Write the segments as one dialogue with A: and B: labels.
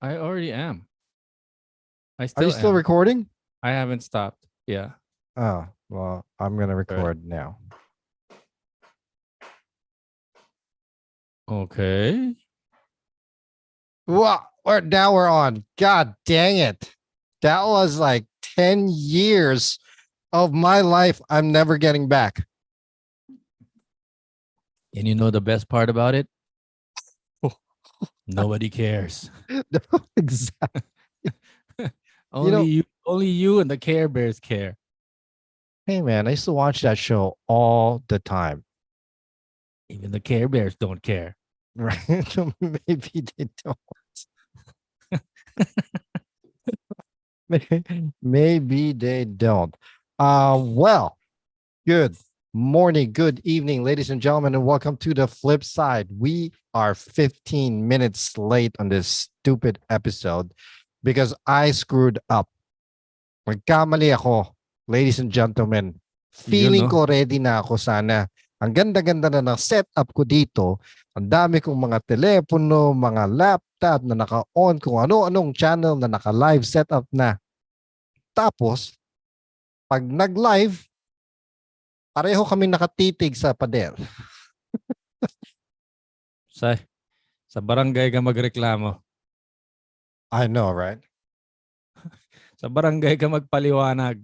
A: I already am. I
B: Are you
A: still
B: still
A: am.
B: recording?
A: I haven't stopped. Yeah.
B: Oh, well, I'm gonna
A: Right.
B: record now.
A: Okay.
B: Wow, now we're on. God dang it. That was like 10 years of my life I'm never getting back.
A: And you know the best part about it? Nobody cares.
B: Exactly.
A: Only you and the Care Bears care.
B: Hey man, I used to watch that show all the time.
A: Even the Care Bears don't care.
B: Right? Maybe they don't. Maybe they don't. Well, good morning, good evening, ladies and gentlemen, and welcome to the flip side. We are 15 minutes late on this stupid episode because I screwed up. Nagkamali ako, ladies and gentlemen.
A: You
B: Feeling
A: know.
B: ko ready na ako sana. Ang ganda-ganda na ng setup ko dito. Ang dami kong mga telepono, mga laptop na naka-on, kung ano-anong channel na naka-live setup na. Tapos, pag nag-live, pareho kami nakatitig sa pader.
A: Sa barangay ka magreklamo.
B: I know, right?
A: Sa barangay ka magpaliwanag.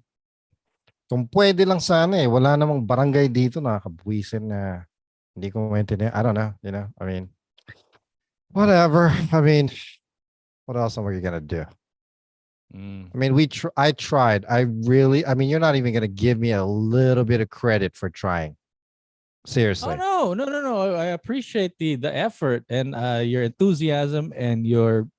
B: Kung pwede lang sana eh. Wala namang barangay dito nakakabwisin na hindi ko maintindihan. I don't know, I mean, whatever. I mean, what else am I gonna do? I mean, I tried. I mean, you're not even gonna give me a little bit of credit for trying. Seriously.
A: Oh no. I appreciate the effort and your enthusiasm and your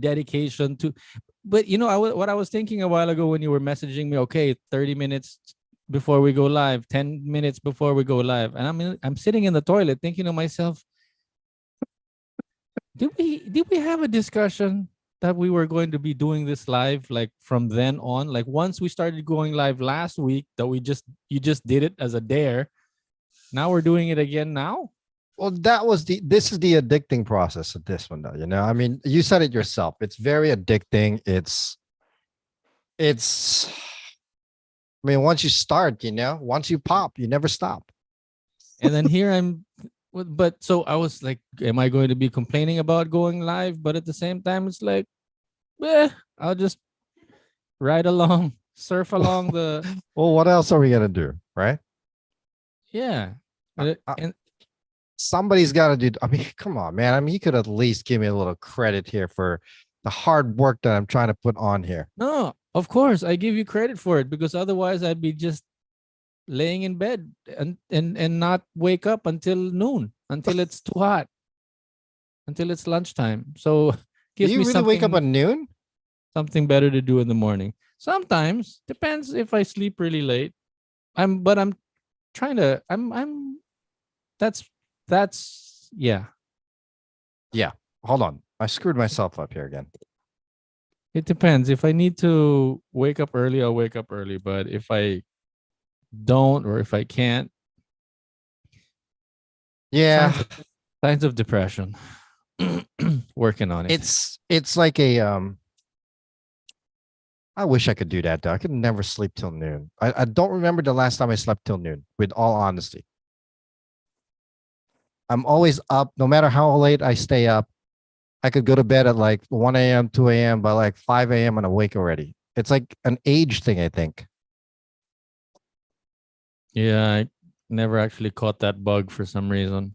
A: dedication to. But what I was thinking a while ago when you were messaging me, okay, 30 minutes before we go live, 10 minutes before we go live, and I'm sitting in the toilet thinking to myself, did we have a discussion that we were going to be doing this live like from then on? Like once we started going live last week, that you just did it as a dare. Now we're doing it again now.
B: Well, this is the addicting process of this one, though. I mean, you said it yourself. It's very addicting. I mean, once you start, once you pop, you never stop.
A: And then here but so I was like, am I going to be complaining about going live? But at the same time, it's like, I'll just ride along, surf along the.
B: Well, what else are we gonna do, right?
A: Yeah. And
B: somebody's got to do. I mean, come on, man. I mean, you could at least give me a little credit here for the hard work that I'm trying to put on here.
A: No, of course, I give you credit for it because otherwise I'd be just laying in bed and not wake up until noon, until it's too hot, until it's lunchtime. So
B: do you really wake up at noon?
A: Something better to do in the morning. Sometimes depends if I sleep really late. I'm trying to. I'm. That's yeah.
B: Yeah. Hold on. I screwed myself up here again.
A: It depends. If I need to wake up early, I'll wake up early. But if I don't or if I can't,
B: yeah,
A: signs of depression. Working on it.
B: It's like a I wish I could do that though. I could never sleep till noon. I don't remember the last time I slept till noon, with all honesty. I'm always up, no matter how late I stay up. I could go to bed at like 1 a.m., 2 a.m., by like 5 a.m. I'm awake already. It's like an age thing, I think.
A: Yeah, I never actually caught that bug for some reason.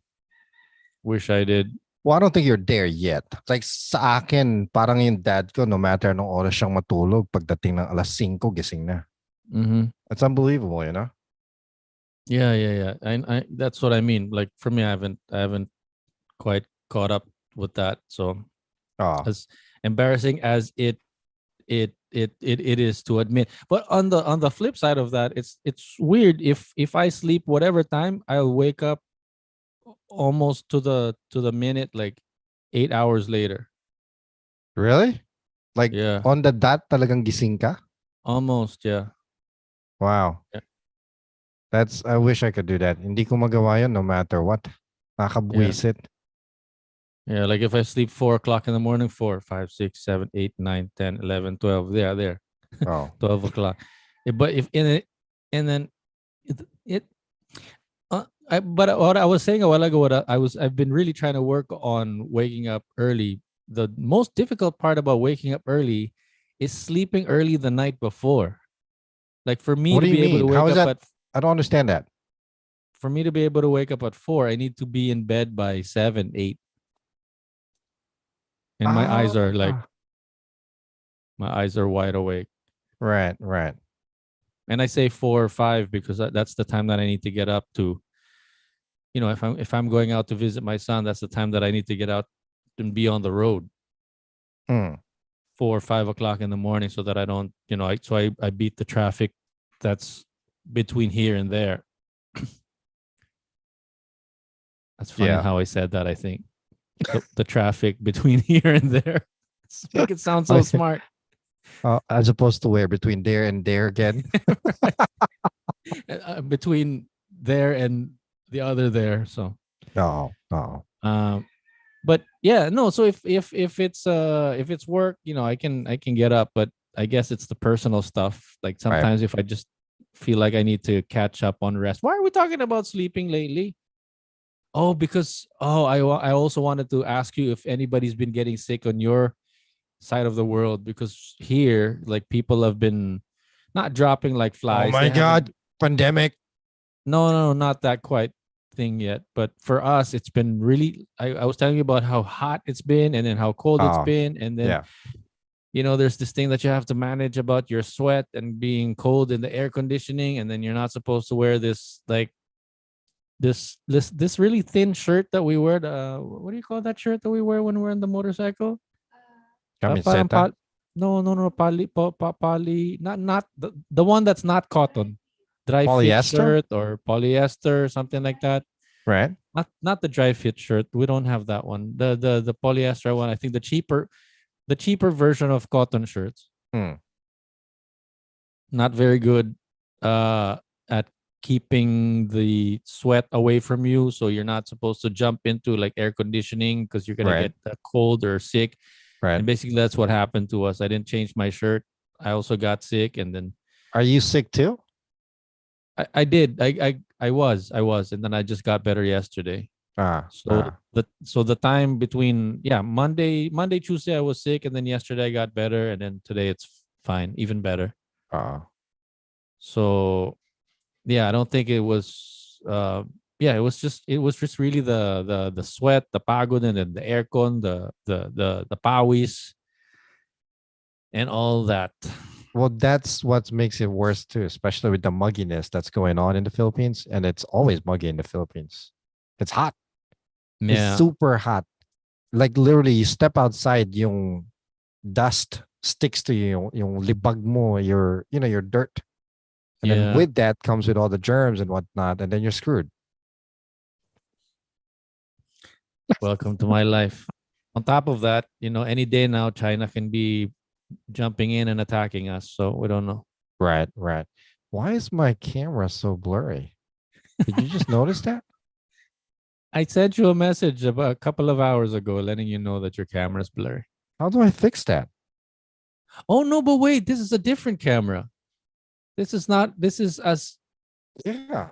A: Wish I did.
B: Well, I don't think you're there yet. Like sa akin, parang yung dad ko, no matter anong oras siyang matulog, pagdating ng alas 5, gising na.
A: Mm-hmm.
B: It's unbelievable,
A: Yeah. I that's what I mean. Like for me, I haven't quite caught up with that. So as embarrassing as it is to admit. But on the flip side of that, it's weird if I sleep whatever time, I'll wake up almost to the minute, like 8 hours later.
B: Really? Like
A: yeah.
B: On the dot talagang gising ka?
A: Almost, yeah.
B: Wow.
A: Yeah.
B: I wish I could do that. Hindi ko magawa yun no matter what. Nakakabwisit.
A: Yeah, like if I sleep 4 o'clock in the morning, 4, 5, 6, 7, 8, 9, 10, 11, 12. Yeah, there.
B: Oh,
A: 12 o'clock. But if in it, and then it but what I was saying a while ago, I've been really trying to work on waking up early. The most difficult part about waking up early is sleeping early the night before. Like for me
B: what
A: to
B: do you
A: be able to
B: mean? How
A: wake
B: is
A: up
B: that?
A: at
B: I don't understand that.
A: for me to be able to wake up at 4, I need to be in bed by 7, 8, and
B: Ah,
A: my eyes are wide awake.
B: right, right.
A: And I say 4 or 5 because that's the time that I need to get up to. If I'm going out to visit my son, that's the time that I need to get out and be on the road.
B: Mm,
A: 4 or 5 o'clock in the morning so that I don't, I beat the traffic that's between here and there. That's funny
B: yeah.
A: how I said that, I think. The traffic between here and there. Make it sound so
B: Okay.
A: smart.
B: As opposed to where between there and there again.
A: Between there and the other there. So
B: No, no.
A: um but yeah, no, so if it's work, I can get up, but I guess it's the personal stuff. Like
B: Right.
A: sometimes if I just feel like I need to catch up on rest. Why are we talking about sleeping lately? Oh, because I also wanted to ask you if anybody's been getting sick on your side of the world, because here like people have been not dropping like
B: Oh
A: flies. They
B: my
A: haven't.
B: God. Pandemic.
A: No, no, not that quite thing yet. But for us, it's been really. I was telling you about how hot it's been, and then how cold it's
B: Oh,
A: been, and then
B: yeah.
A: there's this thing that you have to manage about your sweat and being cold in the air conditioning, and then you're not supposed to wear this like this really thin shirt that we wear. What do you call that shirt that we wear when we're on the motorcycle? Parang
B: Camiseta.
A: no, no, no, poly, not the one that's not cotton, dry fit
B: Polyester.
A: shirt or polyester, something like that.
B: Right.
A: Not the dry fit shirt. We don't have that one. The polyester one. I think the cheaper version of cotton shirts.
B: Mm,
A: Not very good at keeping the sweat away from you. So you're not supposed to jump into like air conditioning because you're gonna
B: right.
A: get cold or sick.
B: Right.
A: And basically that's what happened to us. I didn't change my shirt. I also got sick, and then
B: Are you sick too?
A: I did. I was, and then I just got better yesterday.
B: Ah,
A: So
B: ah,
A: the time between Monday, Tuesday I was sick, and then yesterday I got better, and then today it's fine, even better.
B: ah.
A: So yeah, I don't think it was yeah, it was just really the sweat, the pagod, and then the aircon, the pawis and all that.
B: Well, that's what makes it worse too, especially with the mugginess that's going on in the Philippines. And it's always muggy in the Philippines. It's hot. It's
A: Yeah,
B: super hot. Like literally, you step outside, yung dust sticks to you, yung libag mo, your dirt. And then
A: yeah.
B: with that comes with all the germs and whatnot, and then you're screwed.
A: Welcome to my life. On top of that, any day now China can be jumping in and attacking us, so we don't know.
B: Right, right. Why is my camera so blurry? Did you just notice that?
A: I sent you a message about a couple of hours ago letting you know that your camera's blurry.
B: How do I fix that?
A: Oh no, but wait, this is a different camera. This is as
B: Yeah.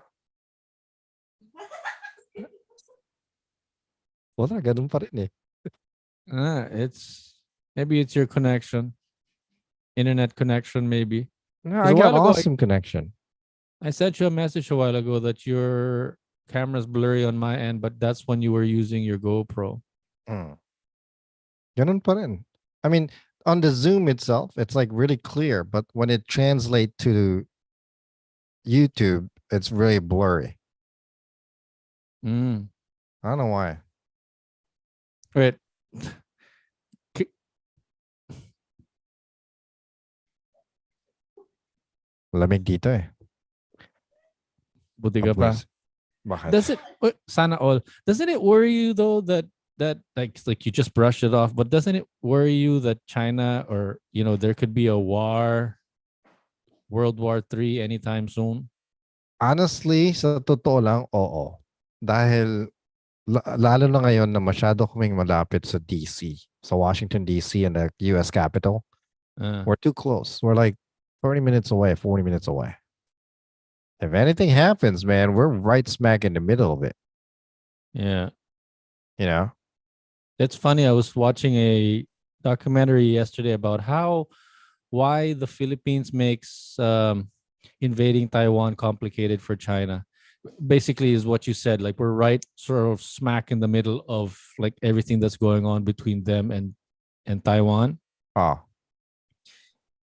B: Wala, ganun pa rin eh.
A: it's maybe it's your connection, internet connection maybe.
B: No,
A: Because
B: I
A: a
B: got
A: while ago
B: awesome connection.
A: I sent you a message a while ago that your camera's blurry on my end, but that's when you were using your GoPro.
B: Mm. Ganun pa rin. I mean, on the Zoom itself, it's like really clear, but when it translates to YouTube, it's really blurry.
A: Mm.
B: I don't know why.
A: Wait,
B: Lamig dito eh.
A: buti ka pa.
B: Abwis. Bakit?
A: Sana all. Doesn't it worry you though that like you just brush it off, but doesn't it worry you that China, or there could be a World War III anytime soon?
B: Honestly, sa totoo lang, oo. Dahil lalo na ngayon na masyado kaming malapit sa DC, sa Washington DC and the US Capitol. We're too close. We're like 30 minutes away, 40 minutes away. If anything happens, man, we're right smack in the middle of it.
A: Yeah.
B: You know?
A: It's funny. I was watching a documentary yesterday about why the Philippines makes invading Taiwan complicated for China. Basically, is what you said. Like we're right, sort of smack in the middle of like everything that's going on between them and Taiwan.
B: Oh,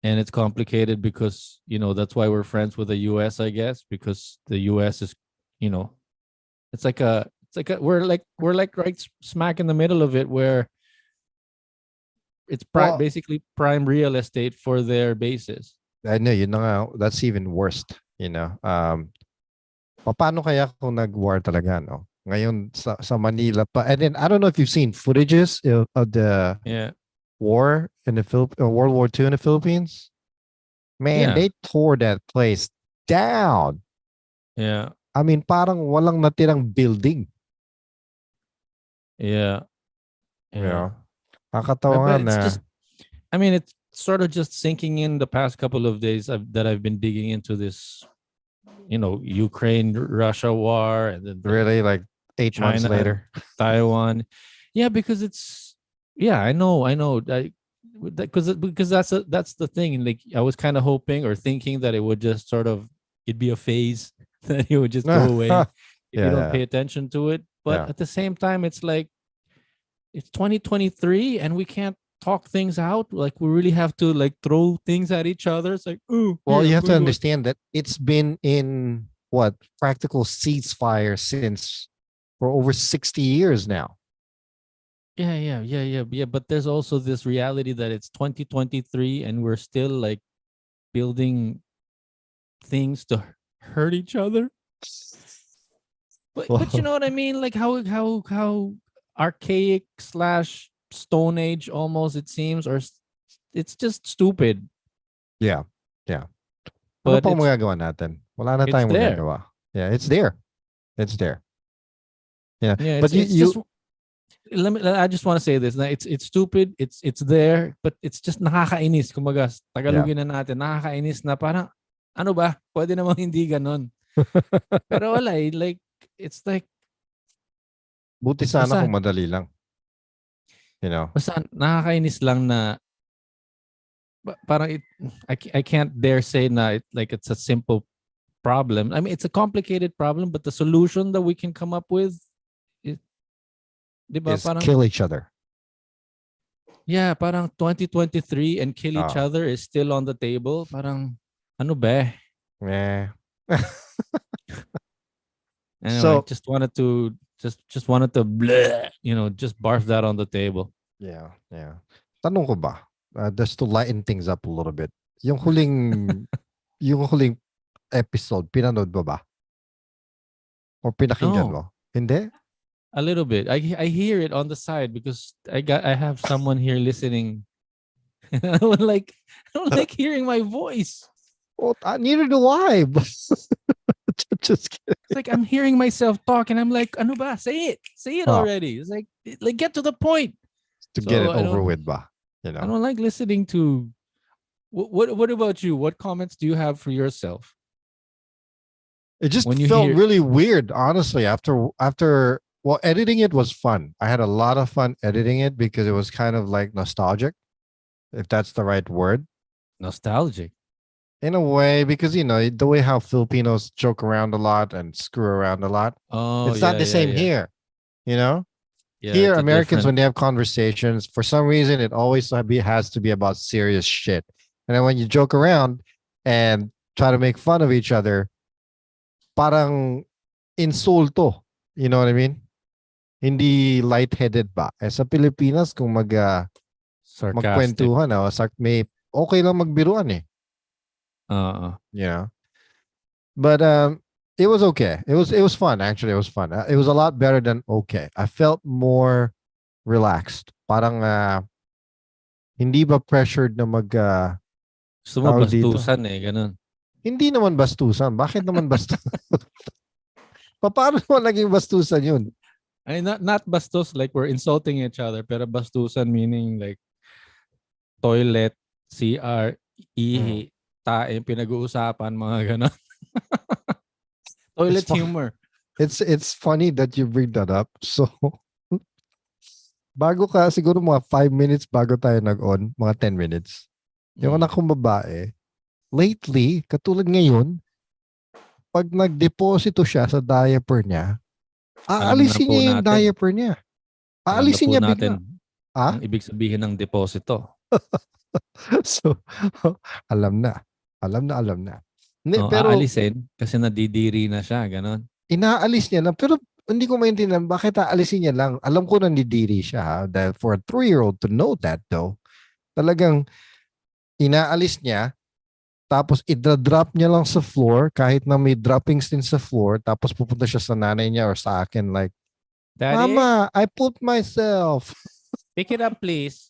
A: and it's complicated because that's why we're friends with the US, I guess, because the US is, it's like we're like right smack in the middle of it, where it's
B: well,
A: basically prime real estate for their bases.
B: I know, that's even worse, paano kaya kung nag-war talaga, no? Ngayon sa Manila pa. And then I don't know if you've seen footages of the war in the World War II in the Philippines. Man, they tore that place down.
A: Yeah.
B: I mean, parang walang natirang building.
A: Yeah.
B: Yeah. Nakakatawa nga na.
A: Just, I mean, it's sort of just sinking in the past couple of days that I've been digging into this, Ukraine-Russia war, and then
B: really like 8
A: China,
B: months later,
A: Taiwan. Yeah, because I know, because that's the thing. Like I was kind of hoping or thinking that it would just sort of it'd be a phase that it would just go away if you don't pay attention to it. But at the same time, it's like it's 2023 and we can't talk things out. Like we really have to like throw things at each other. It's like, oh,
B: well, you have to understand that it's been in practical ceasefire since for over 60 years now.
A: Yeah. But there's also this reality that it's 2023 and we're still like building things to hurt each other. But you know what I mean? Like how archaic / Stone Age almost it seems, or it's just stupid.
B: Yeah. Ano pang magagawa natin? Wala na tayong magagawa. Yeah, it's there. It's there. Yeah. But
A: I just want to say this. It's stupid. It's there, but it's just nakakainis. Kumaga, Tagalogin na natin. Nakakainis na parang, ano ba? Pwede namang hindi ganon. Pero wala eh. Like, it's like,
B: buti sana kung madali lang.
A: Basta nakakainis lang na parang I can't dare say na it's a simple problem. I mean, it's a complicated problem, but the solution that we can come up with is
B: kill each other.
A: Yeah, parang 2023 and kill each other is still on the table. Parang ano ba?
B: Yeah.
A: Anyway, so just wanted to bleh, just barf that on the table.
B: Yeah. Tanong ko ba? Just to lighten things up a little bit. Yung huling episode, pinanood mo ba? Or pinakinggan mo? Hindi?
A: A little bit. I hear it on the side because I have someone here listening. I don't like hearing my voice.
B: Well, neither do I. Just kidding.
A: It's like I'm hearing myself talk and I'm like, ano ba? Say it already. It's like get to the point.
B: To get it over with ba?
A: I don't like listening to. What about you? What comments do you have for yourself?
B: It just felt really weird, honestly. After editing it was fun. I had a lot of fun editing it because it was kind of like nostalgic, if that's the right word.
A: Nostalgic.
B: In a way, because the way how Filipinos joke around a lot and screw around a lot.
A: Oh,
B: it's not the same here.
A: Yeah,
B: here, Americans, when they have conversations, for some reason, it always has to be about serious shit. And then when you joke around and try to make fun of each other, parang insulto. You know what I mean? Hindi lightheaded ba? Sa Pilipinas, kung magkwentuhan, may okay lang magbiruan eh. Yeah. But it was okay. It was fun, actually. It was fun. It was a lot better than okay. I felt more relaxed. Parang hindi ba pressured na
A: gusto mo bastusan eh, ganun.
B: Hindi naman bastusan. Bakit naman bastusan? Paano naman naging bastusan yun?
A: I mean, not bastos like we're insulting each other, pero bastusan meaning like toilet, CR,
B: Mm.
A: ihi, tae, pinag-uusapan, mga ganon.
B: It's
A: Toilet
B: fun.
A: humor.
B: It's funny that you bring that up. So, bago ka, siguro mga 5 minutes bago tayo nag-on, mga 10 minutes. Yung
A: Mm.
B: anak kong babae, lately, katulad ngayon, pag nagdeposito siya sa diaper niya,
A: Alam na
B: aalisin
A: po
B: niya yung
A: natin.
B: diaper niya.
A: Alam na
B: Aalisin
A: po
B: niya bigla.
A: natin ang
B: Ah?
A: ibig sabihin ng deposito.
B: So, alam na. Alam na, alam na. Hindi,
A: No,
B: pero
A: aalisin kasi nadidiri na siya, ganon.
B: inaalis niya lang. Pero hindi ko maintindihan bakit aalisin niya lang. Alam ko nandidiri siya. Dahil for a 3-year-old to know that though, talagang inaalis niya, tapos idra-drop niya lang sa floor kahit na may droppings din sa floor, tapos pupunta siya sa nanay niya or sa akin like,
A: Daddy,
B: Mama, I pooped myself.
A: pick it up please.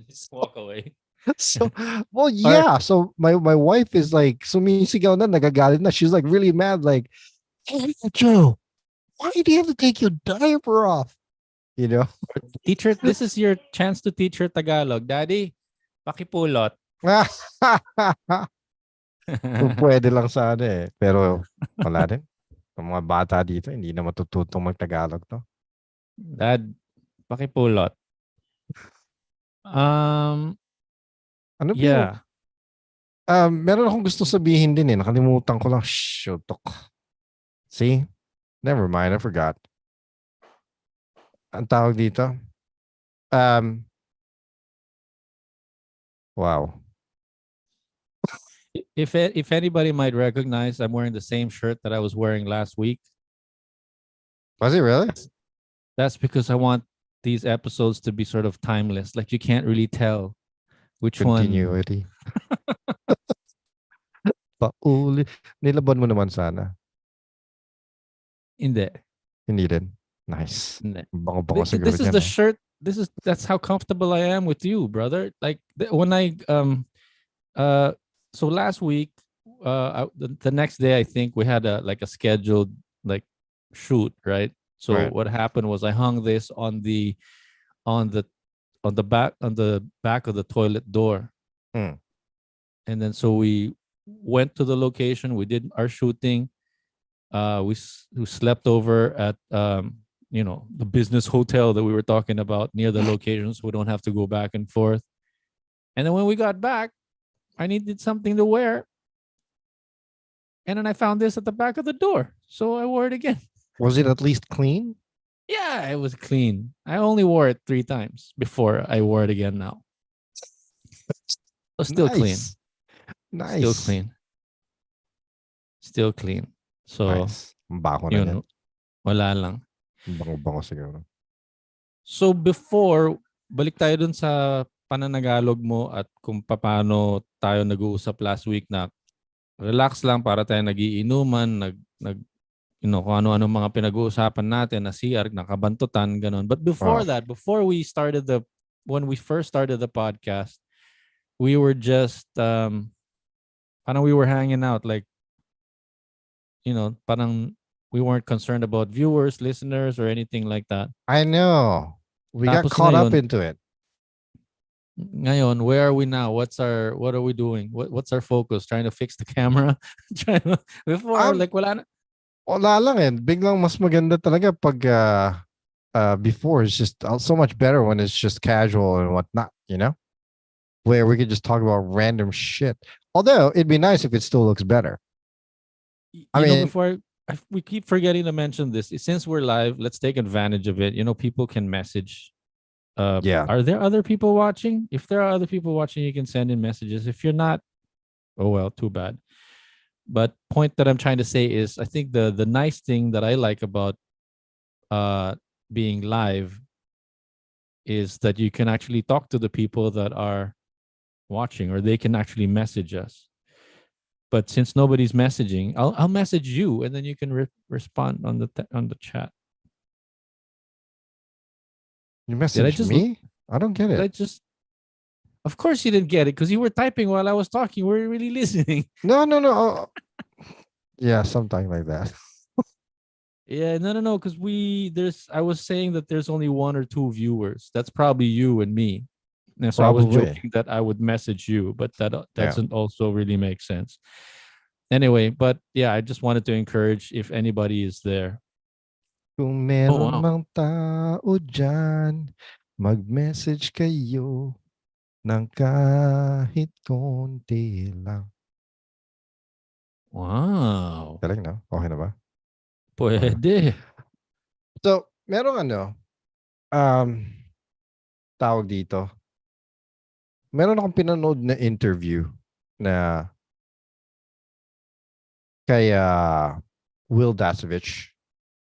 A: Just walk away.
B: So, well,
A: Or
B: yeah. So my wife is like, sumisigaw na, nagagalit na. She's like really mad, like, hey, Joe, why do you have to take your diaper off? You know?
A: teacher, this is your chance to teach her Tagalog. Daddy, pakipulot.
B: Kung pwede lang sana eh. Pero wala din. Ang mga bata dito, hindi na matututong mag-Tagalog to.
A: Dad, pakipulot.
B: Ano ba yung,
A: Yeah.
B: meron akong gusto sabihin din eh. Nakalimutan ko lang. Shutok. See? Never mind. I forgot. Ang tawag dito? Wow.
A: If anybody might recognize, I'm wearing the same shirt that I was wearing last week.
B: Was it really?
A: That's because I want these episodes to be sort of timeless. Like you can't really tell which one.
B: Continuity. Pauli. Nilaban mo naman sana.
A: Hindi.
B: Hindi din. Nice.
A: Hindi.
B: Bango-bango siguro
A: This is
B: dyan.
A: the shirt. That's how comfortable I am with you, brother. Like when I so last week, the next day I think we had a scheduled like shoot, right? So
B: Right.
A: what happened was I hung this on the on the back of the toilet door.
B: Hmm.
A: And then so we went to the location, we did our shooting. We slept over at the business hotel that we were talking about near the location, so we don't have to go back and forth. And then when we got back, I needed something to wear. And then I found this at the back of the door. So I wore it again.
B: Was it at least clean?
A: Yeah, it was clean. I only wore it 3 times before I wore it again now. So still clean.
B: Nice.
A: Still clean. Still clean. So,
B: nice. Bako na
A: yun,
B: yan.
A: wala lang.
B: Bango-bango siguro.
A: So before, balik tayo dun sa pananagalog mo at kung paano tayo nag-uusap last week na relax lang para tayo nagiinuman, kung ano-ano mga pinag-uusapan natin na CR, nakabantutan, ganun. But before that, when we first started the podcast, we were just, parang we were hanging out, like, parang we weren't concerned about viewers, listeners, or anything like that.
B: I know. We got caught up into it.
A: Ngayon, where are we now? What are we doing? What's our focus? Trying to fix the camera? Before, like, wala na.
B: Wala lang eh. Biglang mas maganda talaga pag before it's just so much better when it's just casual and whatnot, where we could just talk about random shit. Although it'd be nice if it still looks better. I mean,
A: before we keep forgetting to mention this. Since we're live, let's take advantage of it. People can message.
B: Yeah.
A: Are there other people watching? If there are other people watching, you can send in messages. If you're not, oh well, too bad. But point that I'm trying to say is, I think the nice thing that I like about being live is that you can actually talk to the people that are watching, or they can actually message us. But since nobody's messaging, I'll message you, and then you can respond on the chat.
B: You messaged me? I don't get it.
A: Of course you didn't get it because you were typing while I was talking. Were you really listening?
B: No. Yeah, something like that.
A: Yeah, no, because I was saying that there's only one or two viewers. That's probably you and me. And so I was
B: Probably.
A: joking that I would message you, but that
B: Yeah.
A: doesn't also really make sense. Anyway, but yeah, I just wanted to encourage if anybody is there.
B: Kung
A: Oh
B: meron
A: wow.
B: mang tao dyan, mag-message kayo ng kahit konti lang.
A: Wow.
B: Galing, no? Okay na ba? Okay na.
A: Pwede.
B: So, merong um, tawag dito. Meron akong pinanood na interview na kay Will Dasovich.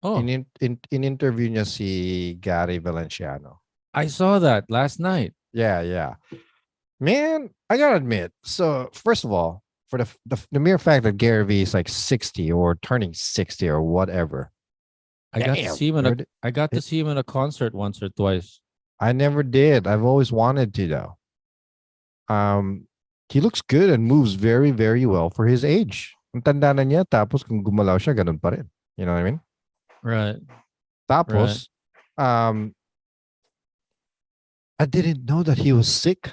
A: Oh,
B: In-interview niya si Gary Valenciano.
A: I saw that last night.
B: Yeah. Man, I gotta admit. So, first of all, for the mere fact that Gary Vee is like 60 or turning 60 or whatever, damn, dude,
A: I got to see him in a concert once or twice.
B: I never did. I've always wanted to though. He looks good and moves very, very well for his age. Ang tanda na niya, tapos kung gumalaw siya, ganun pa rin. You know what I mean?
A: Right. Right.
B: Tapos, I didn't know that he was sick.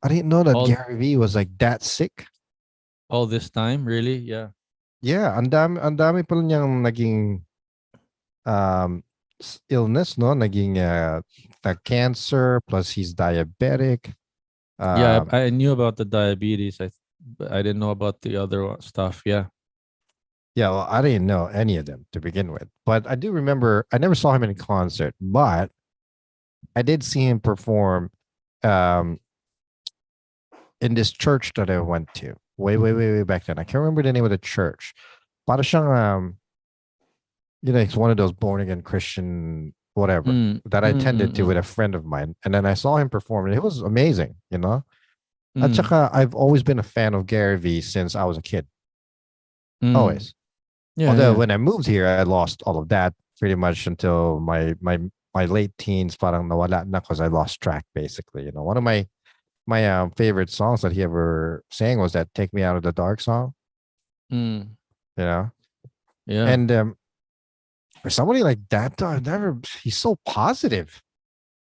B: I didn't know that
A: All
B: Gary Vee was like that sick.
A: all this time, really? Yeah.
B: Yeah, ang dami pala niyang naging illness, no? Naging cancer, plus he's diabetic.
A: Yeah, I knew about the diabetes. I didn't know about the other stuff. Yeah.
B: Yeah, well, I didn't know any of them to begin with. But I do remember, I never saw him in concert, but I did see him perform um, in this church that I went to way back then. I can't remember the name of the church. Para siyang, it's one of those born again Christian whatever
A: Mm,
B: that I
A: mm,
B: attended
A: mm,
B: to with
A: mm,
B: a friend of mine. And then I saw him perform and it was amazing, you know? At
A: mm,
B: saka, I've always been a fan of Gary Vee since I was a kid.
A: mm.
B: Always.
A: Yeah,
B: Although
A: yeah.
B: when I moved here, I lost all of that pretty much until my late teens. Parang nawala na because I lost track basically. You know, one of my favorite songs that he ever sang was that "Take Me Out of the Dark" song.
A: Mm,
B: You know,
A: yeah.
B: and for somebody like that, though, I've never. He's so positive.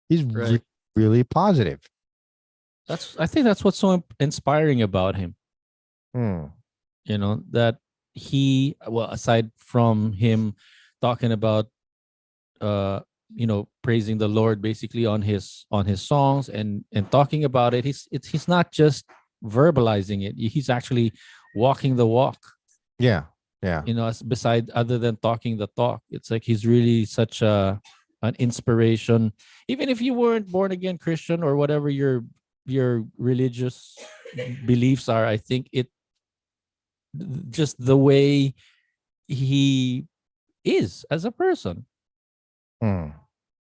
B: He's
A: Right.
B: really positive.
A: I think that's what's so inspiring about him.
B: Hmm.
A: That well, aside from him talking about uh praising the Lord basically on his songs and talking about it, he's not just verbalizing it. He's actually walking the walk.
B: Yeah. Yeah.
A: As beside other than talking the talk. It's like he's really such an inspiration. Even if you weren't born again Christian or whatever your religious beliefs are, I think it just the way he is as a person.
B: Hmm.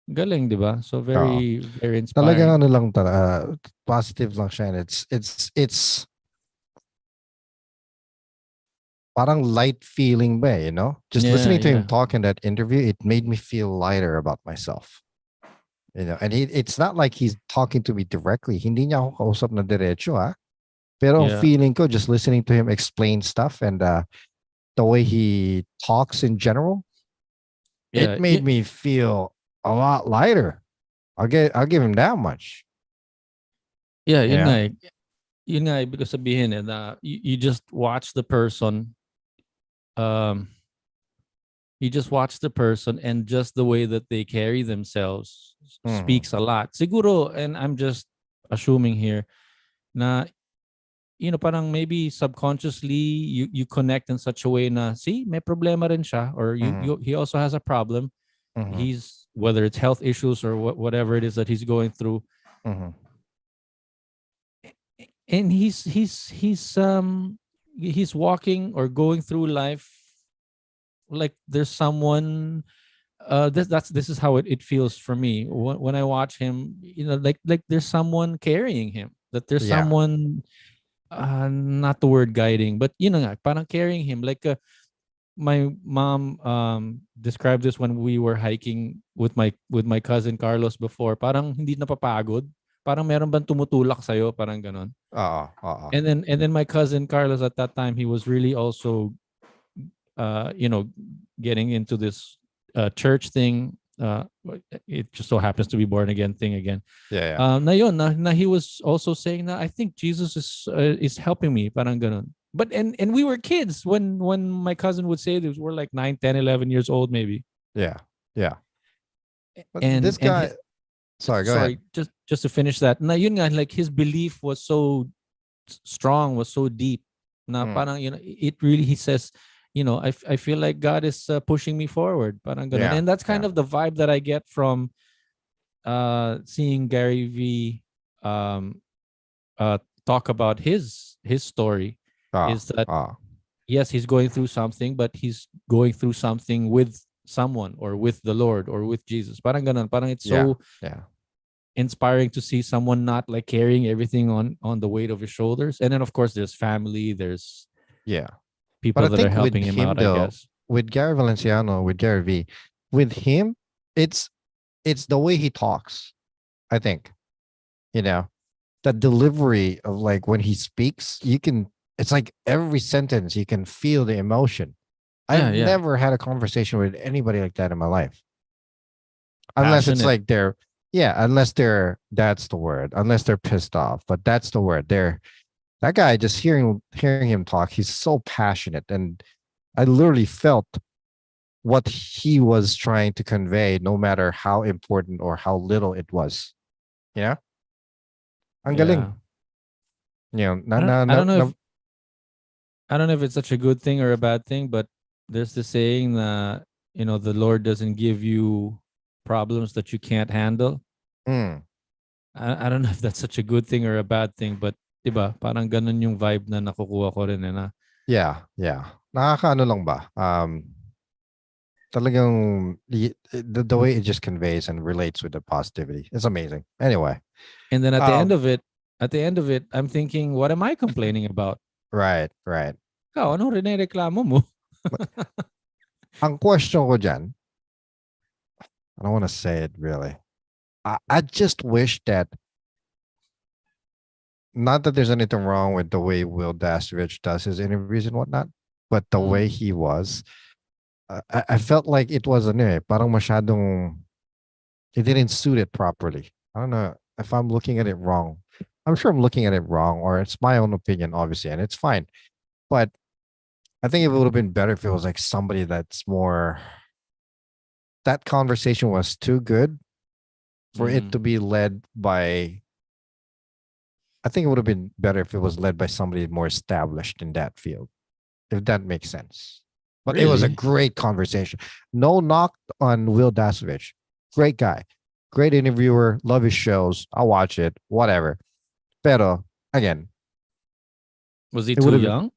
A: Galing, di ba? So
B: Oo.
A: very, very
B: Talagang
A: inspiring.
B: ano lang positive lang siya. And it's parang light feeling ba you know? Just
A: Yeah,
B: listening to him
A: yeah,
B: talk in that interview, it made me feel lighter about myself. And it's not like he's talking to me directly. Hindi niya ako kausap na diretso, ah. Pero ang
A: yeah,
B: feeling ko, just listening to him explain stuff and the way he talks in general, it
A: yeah.
B: made me feel a lot lighter. I'll give him that much.
A: Yeah, yun nga
B: Yeah.
A: eh. Yun nga ibig ko sabihin na you just watch the person, um you just watch the person and just the way that they carry themselves
B: Mm-hmm.
A: speaks a lot. Siguro, and I'm just assuming here, na parang maybe subconsciously you connect in such a way na see may problema rin siya, or
B: Mm-hmm.
A: he also has a problem.
B: Mm-hmm.
A: He's whether it's health issues or whatever it is that he's going through,
B: Mm-hmm.
A: and he's walking or going through life like there's someone. This is how it feels for me when I watch him. Like there's someone carrying him. That there's
B: Yeah.
A: someone, not the word guiding, but nga, parang carrying him. Like my mom described this when we were hiking with my cousin Carlos before. Parang hindi napapagod. Parang meron bang tumutulak sa'yo, parang ganon. And then my cousin Carlos at that time, he was really also getting into this church thing. It just so happens to be born again thing again.
B: Yeah.
A: Na yun, na he was also saying that I think Jesus is helping me, parang ganun. But and we were kids when my cousin would say this. We're like 9, 10, 11 years old maybe.
B: Yeah. Yeah. But
A: And
B: this guy,
A: his,
B: sorry, go ahead.
A: sorry, just to finish that. Na yun nga, like his belief was so strong, was so deep. Na parang it really, he says, I feel like God is pushing me forward. Parang ganun.
B: Yeah.
A: And that's kind
B: Yeah.
A: of the vibe that I get from seeing Gary V um talk about his story, is that yes, he's going through something, but he's going through something with someone or with the Lord or with Jesus. Parang ganun. Parang it's so inspiring to see someone not like carrying everything on the weight of his shoulders. And then of course there's family, there's people
B: But I
A: that are
B: think with
A: helping him
B: him
A: out, I
B: though,
A: guess.
B: with Gary Valenciano, with Gary V, with him, it's the way he talks. I think, the delivery of like when he speaks, it's like every sentence you can feel the emotion.
A: Yeah,
B: I've
A: yeah.
B: never had a conversation with anybody like that in my life. Unless it's
A: Passionate.
B: like unless they're, that's the word, unless they're pissed off, but that's the word. That guy, just hearing him talk, he's so passionate, and I literally felt what he was trying to convey, no matter how important or how little it was. Ang galing.
A: Yeah. I don't know if it's such a good thing or a bad thing, but there's the saying that the Lord doesn't give you problems that you can't handle.
B: mm,
A: I don't know if that's such a good thing or a bad thing, but diba, parang ganun yung vibe na nakukuha ko rin na.
B: yeah. Nakakaano lang ba? Talagang the way it just conveys and relates with the positivity. It's amazing. Anyway.
A: And then at the end of it, I'm thinking, what am I complaining about?
B: Right.
A: Ikaw, ano rin reklamo mo?
B: Ang question ko dyan, I don't want to say it really. I just wish that, not that there's anything wrong with the way Will Dastovich does his interviews and whatnot, but the way he was, I felt like it was parang masyadong, it didn't suit it properly. I don't know if I'm looking at it wrong. I'm sure I'm looking at it wrong, or it's my own opinion, obviously, and it's fine. But I think it would have been better if it was like somebody that's more. That conversation was too good for it to be led by. I think it would have been better if it was led by somebody more established in that field, if that makes sense. But it was a
A: Really?
B: great conversation. No knock on Will Dasovich. Great guy. Great interviewer. Love his shows. I'll watch it. Whatever. Pero, again.
A: Was he too young?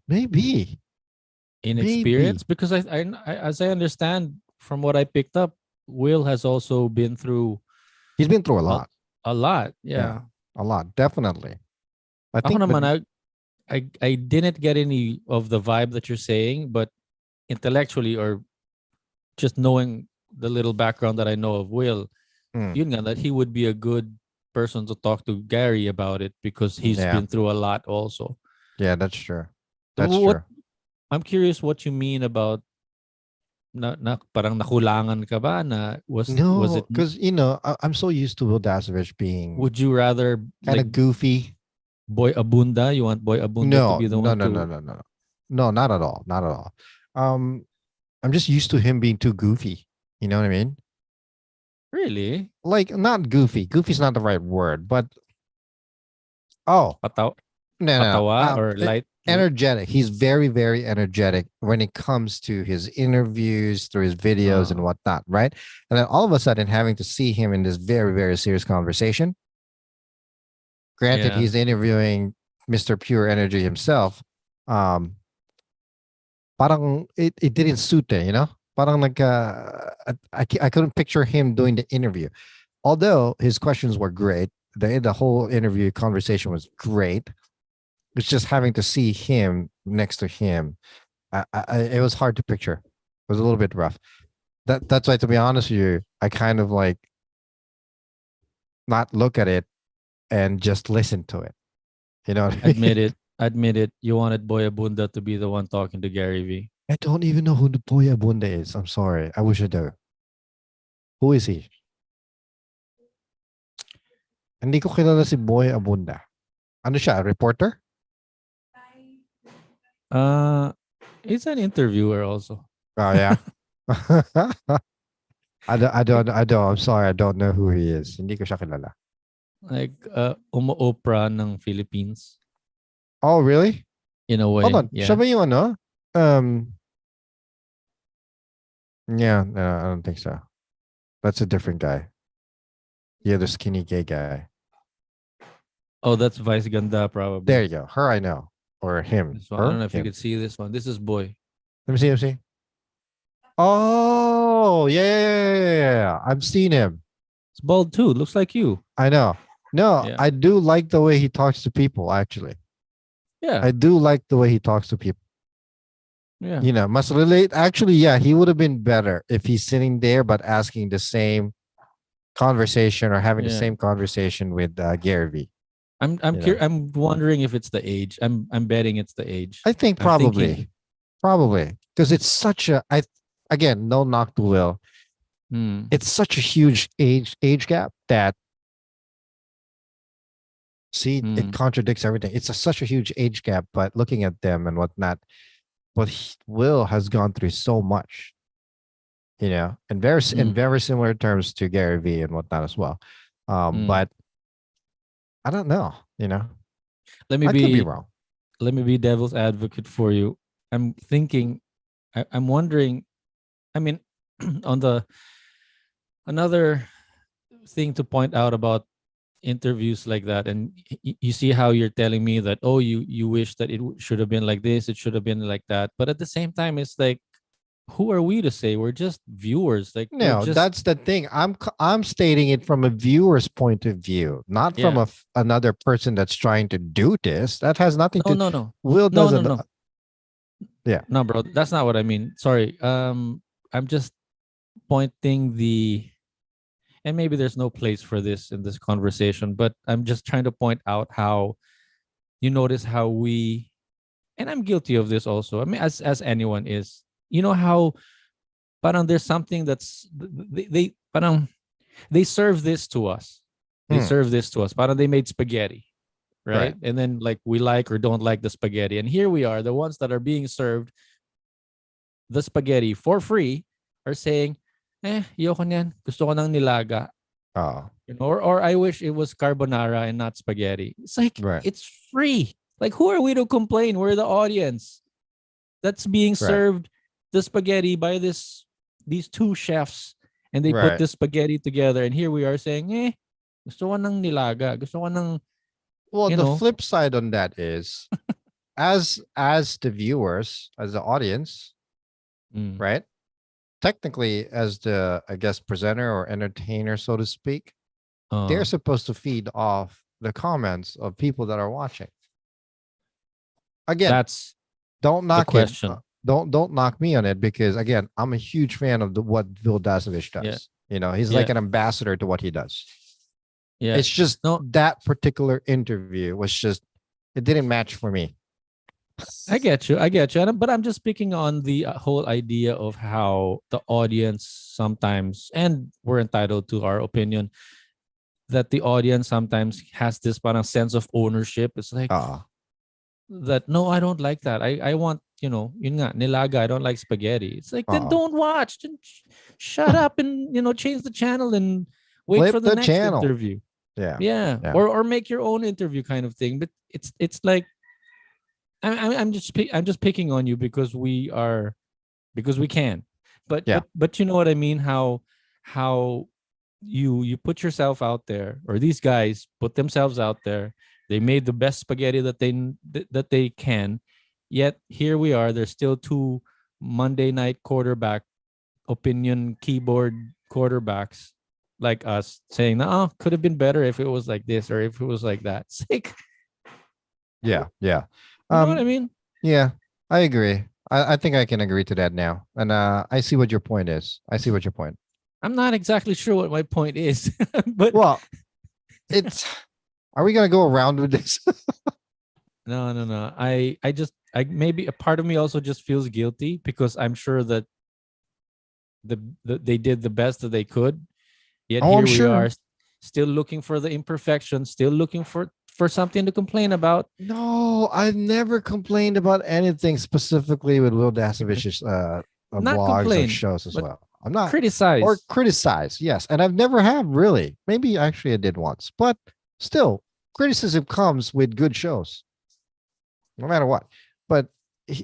B: Maybe.
A: Inexperienced? Because I, as I understand from what I picked up, Will has also been through.
B: He's been through a lot.
A: A lot, yeah.
B: A lot, definitely. I
A: Ako
B: think.
A: naman, I didn't get any of the vibe that you're saying, but intellectually or just knowing the little background that I know of Will, yun nga, that he would be a good person to talk to Gary about it because he's been through a lot also.
B: Yeah, that's true. That's true.
A: I'm curious what you mean about parang nakulangan ka ba na was it
B: because I'm so used to Will Dasovich being.
A: Would you rather
B: kind of goofy?
A: Boy Abunda? You want Boy Abunda to be the one?
B: No, not at all. Not at all. I'm just used to him being too goofy. You know what I mean?
A: Really?
B: Like, not goofy. Goofy's not the right word, but
A: patawa or light.
B: Energetic. He's very, very energetic when it comes to his interviews, through his videos and whatnot, right? And then all of a sudden, having to see him in this very, very serious conversation. Granted, he's interviewing Mr. Pure Energy himself. Parang it didn't suit it, Parang like I couldn't picture him doing the interview. Although his questions were great, the whole interview conversation was great. It's just having to see him next to him. It was hard to picture. It was a little bit rough. That's why, to be honest with you, I kind of like not look at it and just listen to it. You know what I mean?
A: Admit it. You wanted Boy Abunda to be the one talking to Gary V.
B: I don't even know who the Boy Abunda is. I'm sorry. I wish I do. Who is he? Hindi ko kilala si Boy Abunda. Ano siya? Reporter?
A: He's an interviewer also.
B: Oh, yeah. I'm sorry. I don't know who he is. Hindi ko siya kilala.
A: Like umu-Oprah ng Philippines.
B: Oh, really?
A: In a way.
B: Hold on.
A: Yeah.
B: Siya ba yung ano? Yeah, no, I don't think so. That's a different guy. Yeah, the skinny gay guy.
A: Oh, that's Vice Ganda probably.
B: There you go. Her I know. Or him.
A: This one.
B: Her?
A: I don't know if you
B: Him.
A: could see this one. This is Boy.
B: Let me see. Oh, yeah. I've seen him.
A: It's bald too. Looks like you.
B: I know. No,
A: Yeah.
B: I do like the way he talks to people, actually.
A: Yeah.
B: I do like the way he talks to people.
A: Yeah.
B: You know, must relate. Actually, yeah, he would have been better if he's sitting there but asking the same conversation or having the
A: Yeah.
B: same conversation with Gary V.
A: I'm wondering if it's the age. I'm betting it's the age.
B: I think
A: I'm thinking-
B: probably because it's such a again, no knock to Will. It's such a huge age gap that it contradicts everything. It's such a huge age gap, but looking at them and whatnot, Will has gone through so much, you know, and in very similar terms to Gary V and whatnot as well. But I don't know, you know.
A: I could
B: be wrong.
A: Let me be devil's advocate for you. I'm thinking, I'm wondering. I mean, on the another thing to point out about interviews like that, and you see how you're telling me that, oh, you wish that it should have been like this, it should have been like that, but at the same time, it's like, who are we to say? We're just viewers. Like,
B: no, that's the thing. I'm stating it from a viewer's point of view, not from another person that's trying to do this. That has nothing to.
A: No.
B: Will doesn't.
A: No.
B: Yeah.
A: No, bro, that's not what I mean. Sorry. I'm just pointing and maybe there's no place for this in this conversation, but I'm just trying to point out how you notice how and I'm guilty of this also. I mean, as anyone is, you know how parang there's something that's they serve this to us. They serve this to us. Parang they made spaghetti, right? And then like we like or don't like the spaghetti. And here we are, the ones that are being served the spaghetti for free are saying, yoko niyan. Gusto ko ng nilaga. You know, or I wish it was carbonara and not spaghetti. It's like, it's free. Like, who are we to complain? We're the audience that's being served the spaghetti by these two chefs, and they put this spaghetti together, and here we are saying, gusto ko ng nilaga. Gusto ko ng,
B: well, the flip side on that is, as the viewers, as the audience, right? Technically, as the, I guess, presenter or entertainer, so to speak, they're supposed to feed off the comments of people that are watching. Again, that's don't knock
A: the question.
B: it. Don't knock me on it, because again, I'm a huge fan of what Bill Dasovich does.
A: Yeah.
B: You know, he's like an ambassador to what he does.
A: Yeah,
B: it's just that particular interview was just, it didn't match for me.
A: I get you, but I'm just speaking on the whole idea of how the audience sometimes, and we're entitled to our opinion, that the audience sometimes has this sense of ownership. It's like that. No, I don't like that. I want, yun nga, nilaga. I don't like spaghetti. It's like, then don't watch. Then shut up and change the channel and wait
B: Flip
A: for the next
B: channel.
A: interview.
B: Yeah.
A: Or make your own interview kind of thing. But it's like, I'm just picking on you because we can, but you know what I mean, how you put yourself out there, or these guys put themselves out there. They made the best spaghetti that they can, yet here we are. There's still two Monday night quarterback opinion keyboard quarterbacks like us saying, "Oh, could have been better if it was like this or if it was like that." It's like,
B: yeah.
A: You know what I mean?
B: Yeah, I agree. I think I can agree to that now. And I see what your point is.
A: I'm not exactly sure what my point is, but
B: well, it's. Are we gonna go around with this?
A: No. I maybe a part of me also just feels guilty because I'm sure that they did the best that they could. Yet
B: Oh, I'm
A: here we
B: sure.
A: are, still looking for the imperfections, still looking for something to complain about.
B: No, I've never complained about anything specifically with Will Dasovich's
A: Not
B: blogs or
A: complain,
B: shows as
A: but
B: well. I'm not or
A: criticize.
B: criticize, yes, and I've never have really. Maybe actually I did once, but still, criticism comes with good shows, no matter what. But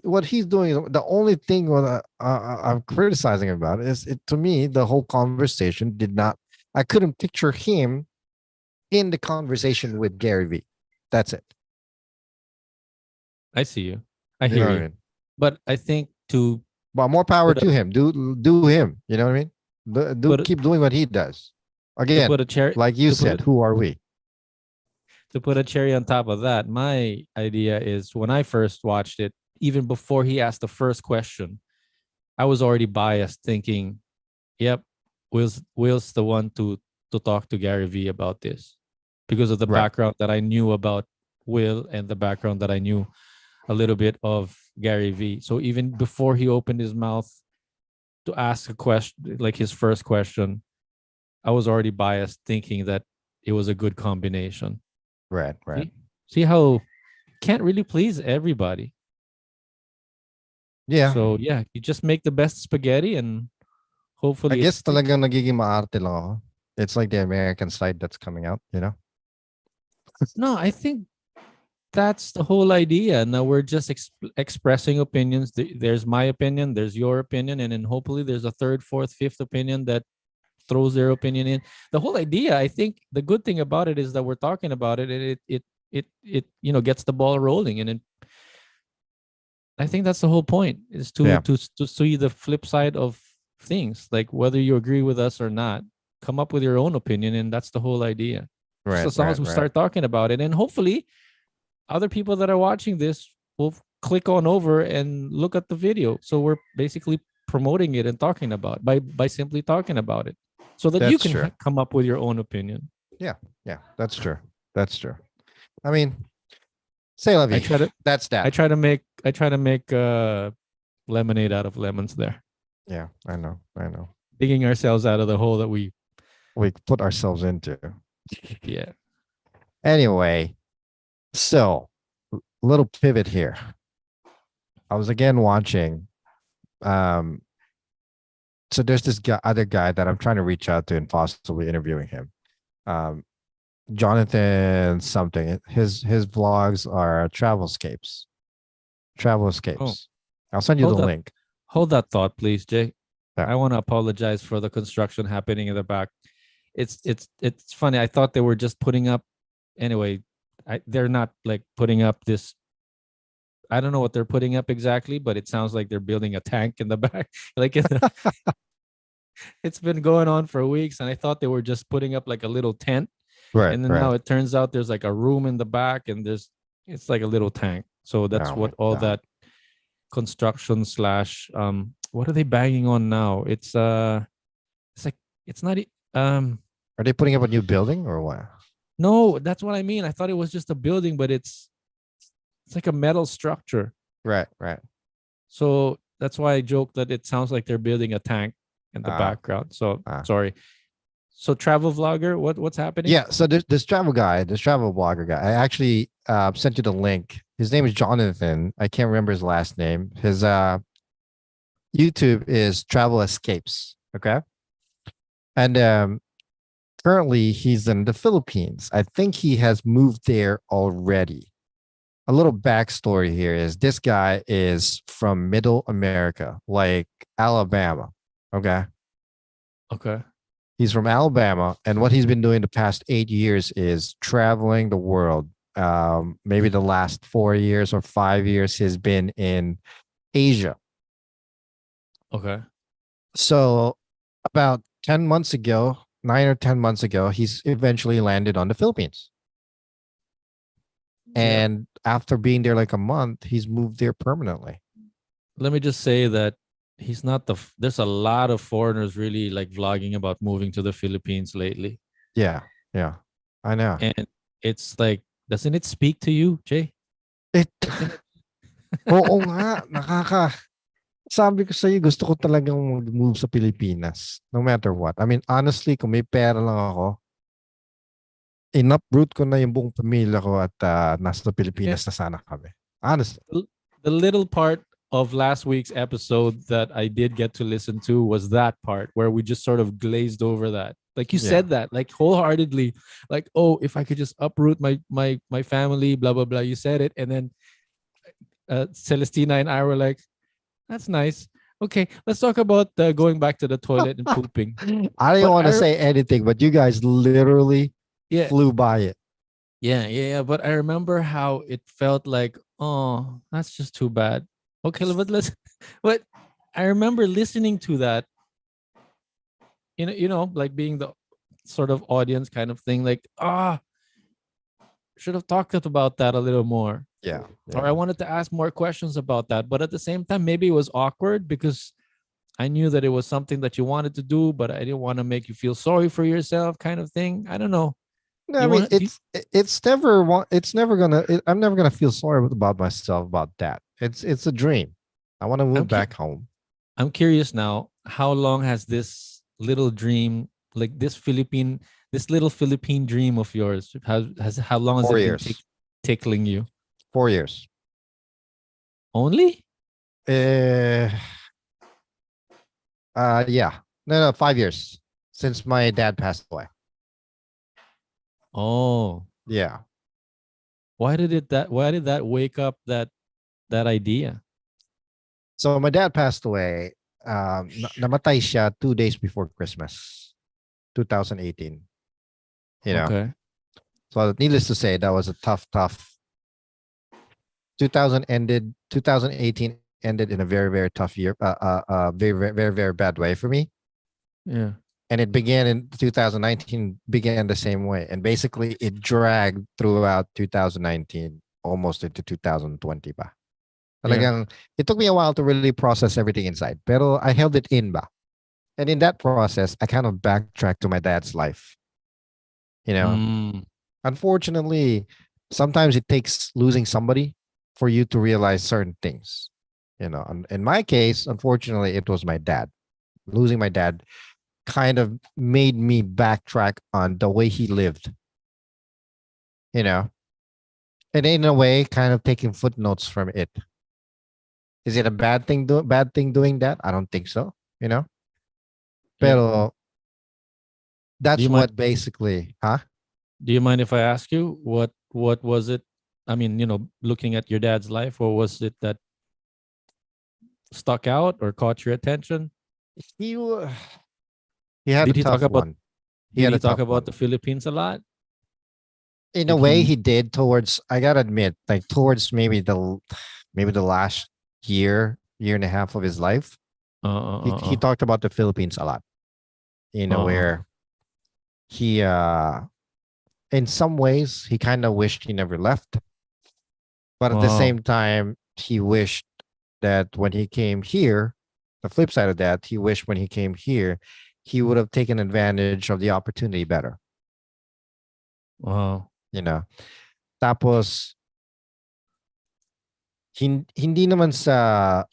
B: what he's doing, the only thing what I'm criticizing about is it to me the whole conversation did not. I couldn't picture him in the conversation with Gary Vee. That's it.
A: I see you. I
B: You know
A: hear
B: what I
A: you.
B: mean?
A: But I think to
B: But more power
A: put
B: to
A: a
B: him. Do him. You know what I mean? Do
A: put a,
B: keep doing what he does.
A: to
B: Again,
A: put a cherry
B: like you
A: to put
B: said,
A: a,
B: who are we?
A: to put a cherry on top of that, my idea is when I first watched it, even before he asked the first question, I was already biased, thinking, "Yep, Will's the one to talk to Gary Vee about this," because of the
B: Right.
A: background that I knew about Will and the background that I knew a little bit of Gary Vee. So even before he opened his mouth to ask a question, like his first question, I was already biased, thinking that it was a good combination.
B: Right. Right.
A: See, see how can't really please everybody.
B: Yeah.
A: So yeah, you just make the best spaghetti and
B: I
A: hopefully it
B: guess
A: sticks.
B: talagang nagiging maarte lang ako. It's like the American side that's coming out, you know?
A: No, I think that's the whole idea. Now we're just expressing opinions. There's my opinion, there's your opinion, and then hopefully there's a third, fourth, fifth opinion that throws their opinion in. The whole idea, I think, the good thing about it is that we're talking about it, and it gets the ball rolling, and then I think that's the whole point is
B: Yeah.
A: to see the flip side of things, like whether you agree with us or not, come up with your own opinion, and that's the whole idea. Just
B: Right.
A: as long as
B: Right.
A: we
B: Right.
A: start talking about it, and hopefully other people that are watching this will click on over and look at the video. So we're basically promoting it and talking about by simply talking about it, so that you
B: That's
A: can
B: true.
A: come up with your own opinion.
B: Yeah. Yeah. That's true. That's true. I mean, say la
A: I
B: vie.
A: try to
B: That's
A: I
B: that.
A: try to make I try to make lemonade out of lemons there,
B: Yeah. I know. I know.
A: digging ourselves out of the hole that
B: We put ourselves into.
A: yeah.
B: Anyway, so little pivot here. I was again watching. Um, so there's this guy, other guy that I'm trying to reach out to and possibly interviewing him. Um, Jonathan something. His vlogs are travelscapes.
A: Oh,
B: Travelscapes. I'll send you the
A: hold that
B: link.
A: hold that thought, please, Jay.
B: Yeah.
A: I want to apologize for the construction happening in the back. It's funny. I thought they were just putting up. Anyway, they're not like putting up this. I don't know what they're putting up exactly, but it sounds like they're building a tank in the back. Like it's been going on for weeks, and I thought they were just putting up like a little tent,
B: Right.
A: and then
B: Right.
A: now it turns out there's like a room in the back, and it's like a little tank. So that's
B: Oh my
A: what all
B: god.
A: that construction slash what are they banging on now? It's like it's not
B: Are they putting up a new building or what?
A: no, that's what I mean. I thought it was just a building, but it's like a metal structure.
B: Right. Right.
A: So that's why I joke that it sounds like they're building a tank in the
B: Ah.
A: background. So
B: Ah.
A: sorry. So travel vlogger, what's happening?
B: Yeah. So this travel guy, this travel blogger guy, I actually sent you the link. His name is Jonathan. I can't remember his last name. His YouTube is Travel Escapes. Okay. And currently he's in the Philippines. I think he has moved there already. A little backstory here is this guy is from middle America, like Alabama. Okay.
A: Okay.
B: He's from Alabama. And what he's been doing the past 8 years is traveling the world. Maybe the last 4 years or 5 years, he's been in Asia.
A: Okay.
B: So about 10 months ago, 9 or 10 months ago, he's eventually landed on the Philippines.
A: Yeah.
B: And after being there like a month, he's moved there permanently.
A: Let me just say that he's not there's a lot of foreigners really like vlogging about moving to the Philippines lately.
B: Yeah. Yeah. I know.
A: And it's like, doesn't it speak to you, Jay?
B: It,
A: Isn't it?
B: oo nga, sabi ko sa'yo, gusto ko talagang mag-move sa Pilipinas. No matter what. I mean, honestly, kung may pera lang ako, in-uproot ko na yung buong pamilya ko at nasa
A: Yeah,
B: Pilipinas na sana kami. Honestly.
A: the little part of last week's episode that I did get to listen to was that part where we just sort of glazed over that. Like you
B: Yeah.
A: said that, like wholeheartedly, like, oh, if I could just uproot my family, blah blah blah. You said it, and then Celestina and I were like, that's nice. Okay, let's talk about going back to the toilet and pooping.
B: I didn't
A: But
B: want to say anything, but you guys literally
A: yeah,
B: flew by it.
A: yeah. But I remember how it felt like, oh, that's just too bad. Okay, but let's. But I remember listening to that. Like being the sort of audience kind of thing. Like, should have talked about that a little more.
B: Yeah.
A: Or I wanted to ask more questions about that. But at the same time, maybe it was awkward because I knew that it was something that you wanted to do, but I didn't want to make you feel sorry for yourself, kind of thing. I don't know.
B: No, I
A: You
B: mean,
A: want to?
B: it's never gonna. I'm never gonna feel sorry about myself about that. It's a dream. I want to
A: I'm
B: move
A: cu-
B: back home.
A: I'm curious now. How long has this little dream, like this little Philippine dream of yours, has how long has
B: Four
A: it been
B: years.
A: tickling you?
B: 4 years.
A: Only?
B: Uh, yeah. No, 5 years since my dad passed away.
A: Oh,
B: Yeah.
A: why did that wake up that idea?
B: So my dad passed away. Namatay siya 2 days before Christmas, 2018. You know,
A: Okay.
B: so needless to say, that was a tough. 2018 ended in a very, very tough year. Very, very, very, very bad way for me.
A: Yeah.
B: And it began in 2019. Began the same way, and basically it dragged throughout 2019, almost into 2020 ba.
A: Yeah.
B: Talagang, it took me a while to really process everything inside. Pero I held it in ba. And in that process, I kind of backtracked to my dad's life. You know,
A: Mm,
B: unfortunately, sometimes it takes losing somebody for you to realize certain things. In my case, unfortunately, it was my dad. Losing my dad kind of made me backtrack on the way he lived, you know, and in a way, kind of taking footnotes from it. Is it a bad thing doing that? I don't think so, you know.
A: yeah.
B: Pero
A: Do
B: that's
A: you mind
B: what basically, huh?
A: do you mind if I ask you what was it? I mean, looking at your dad's life, what was it that stuck out or caught your attention?
B: He wa- he had a
A: Did he talk
B: tough
A: about
B: one. He
A: did
B: had
A: he
B: a
A: talk
B: tough
A: about
B: one.
A: the Philippines a lot?
B: In a
A: Did
B: way,
A: he
B: he did towards. I gotta admit, like towards maybe the last year and a half of his life, he
A: uh
B: talked about the Philippines a lot.
A: uh
B: Where he in some ways he kind of wished he never left, but at the
A: wow.
B: same time he wished that when he came here, the flip side of that, he wished when he came here, he would have taken advantage of the opportunity better.
A: Wow.
B: You know, tapos hindi naman sa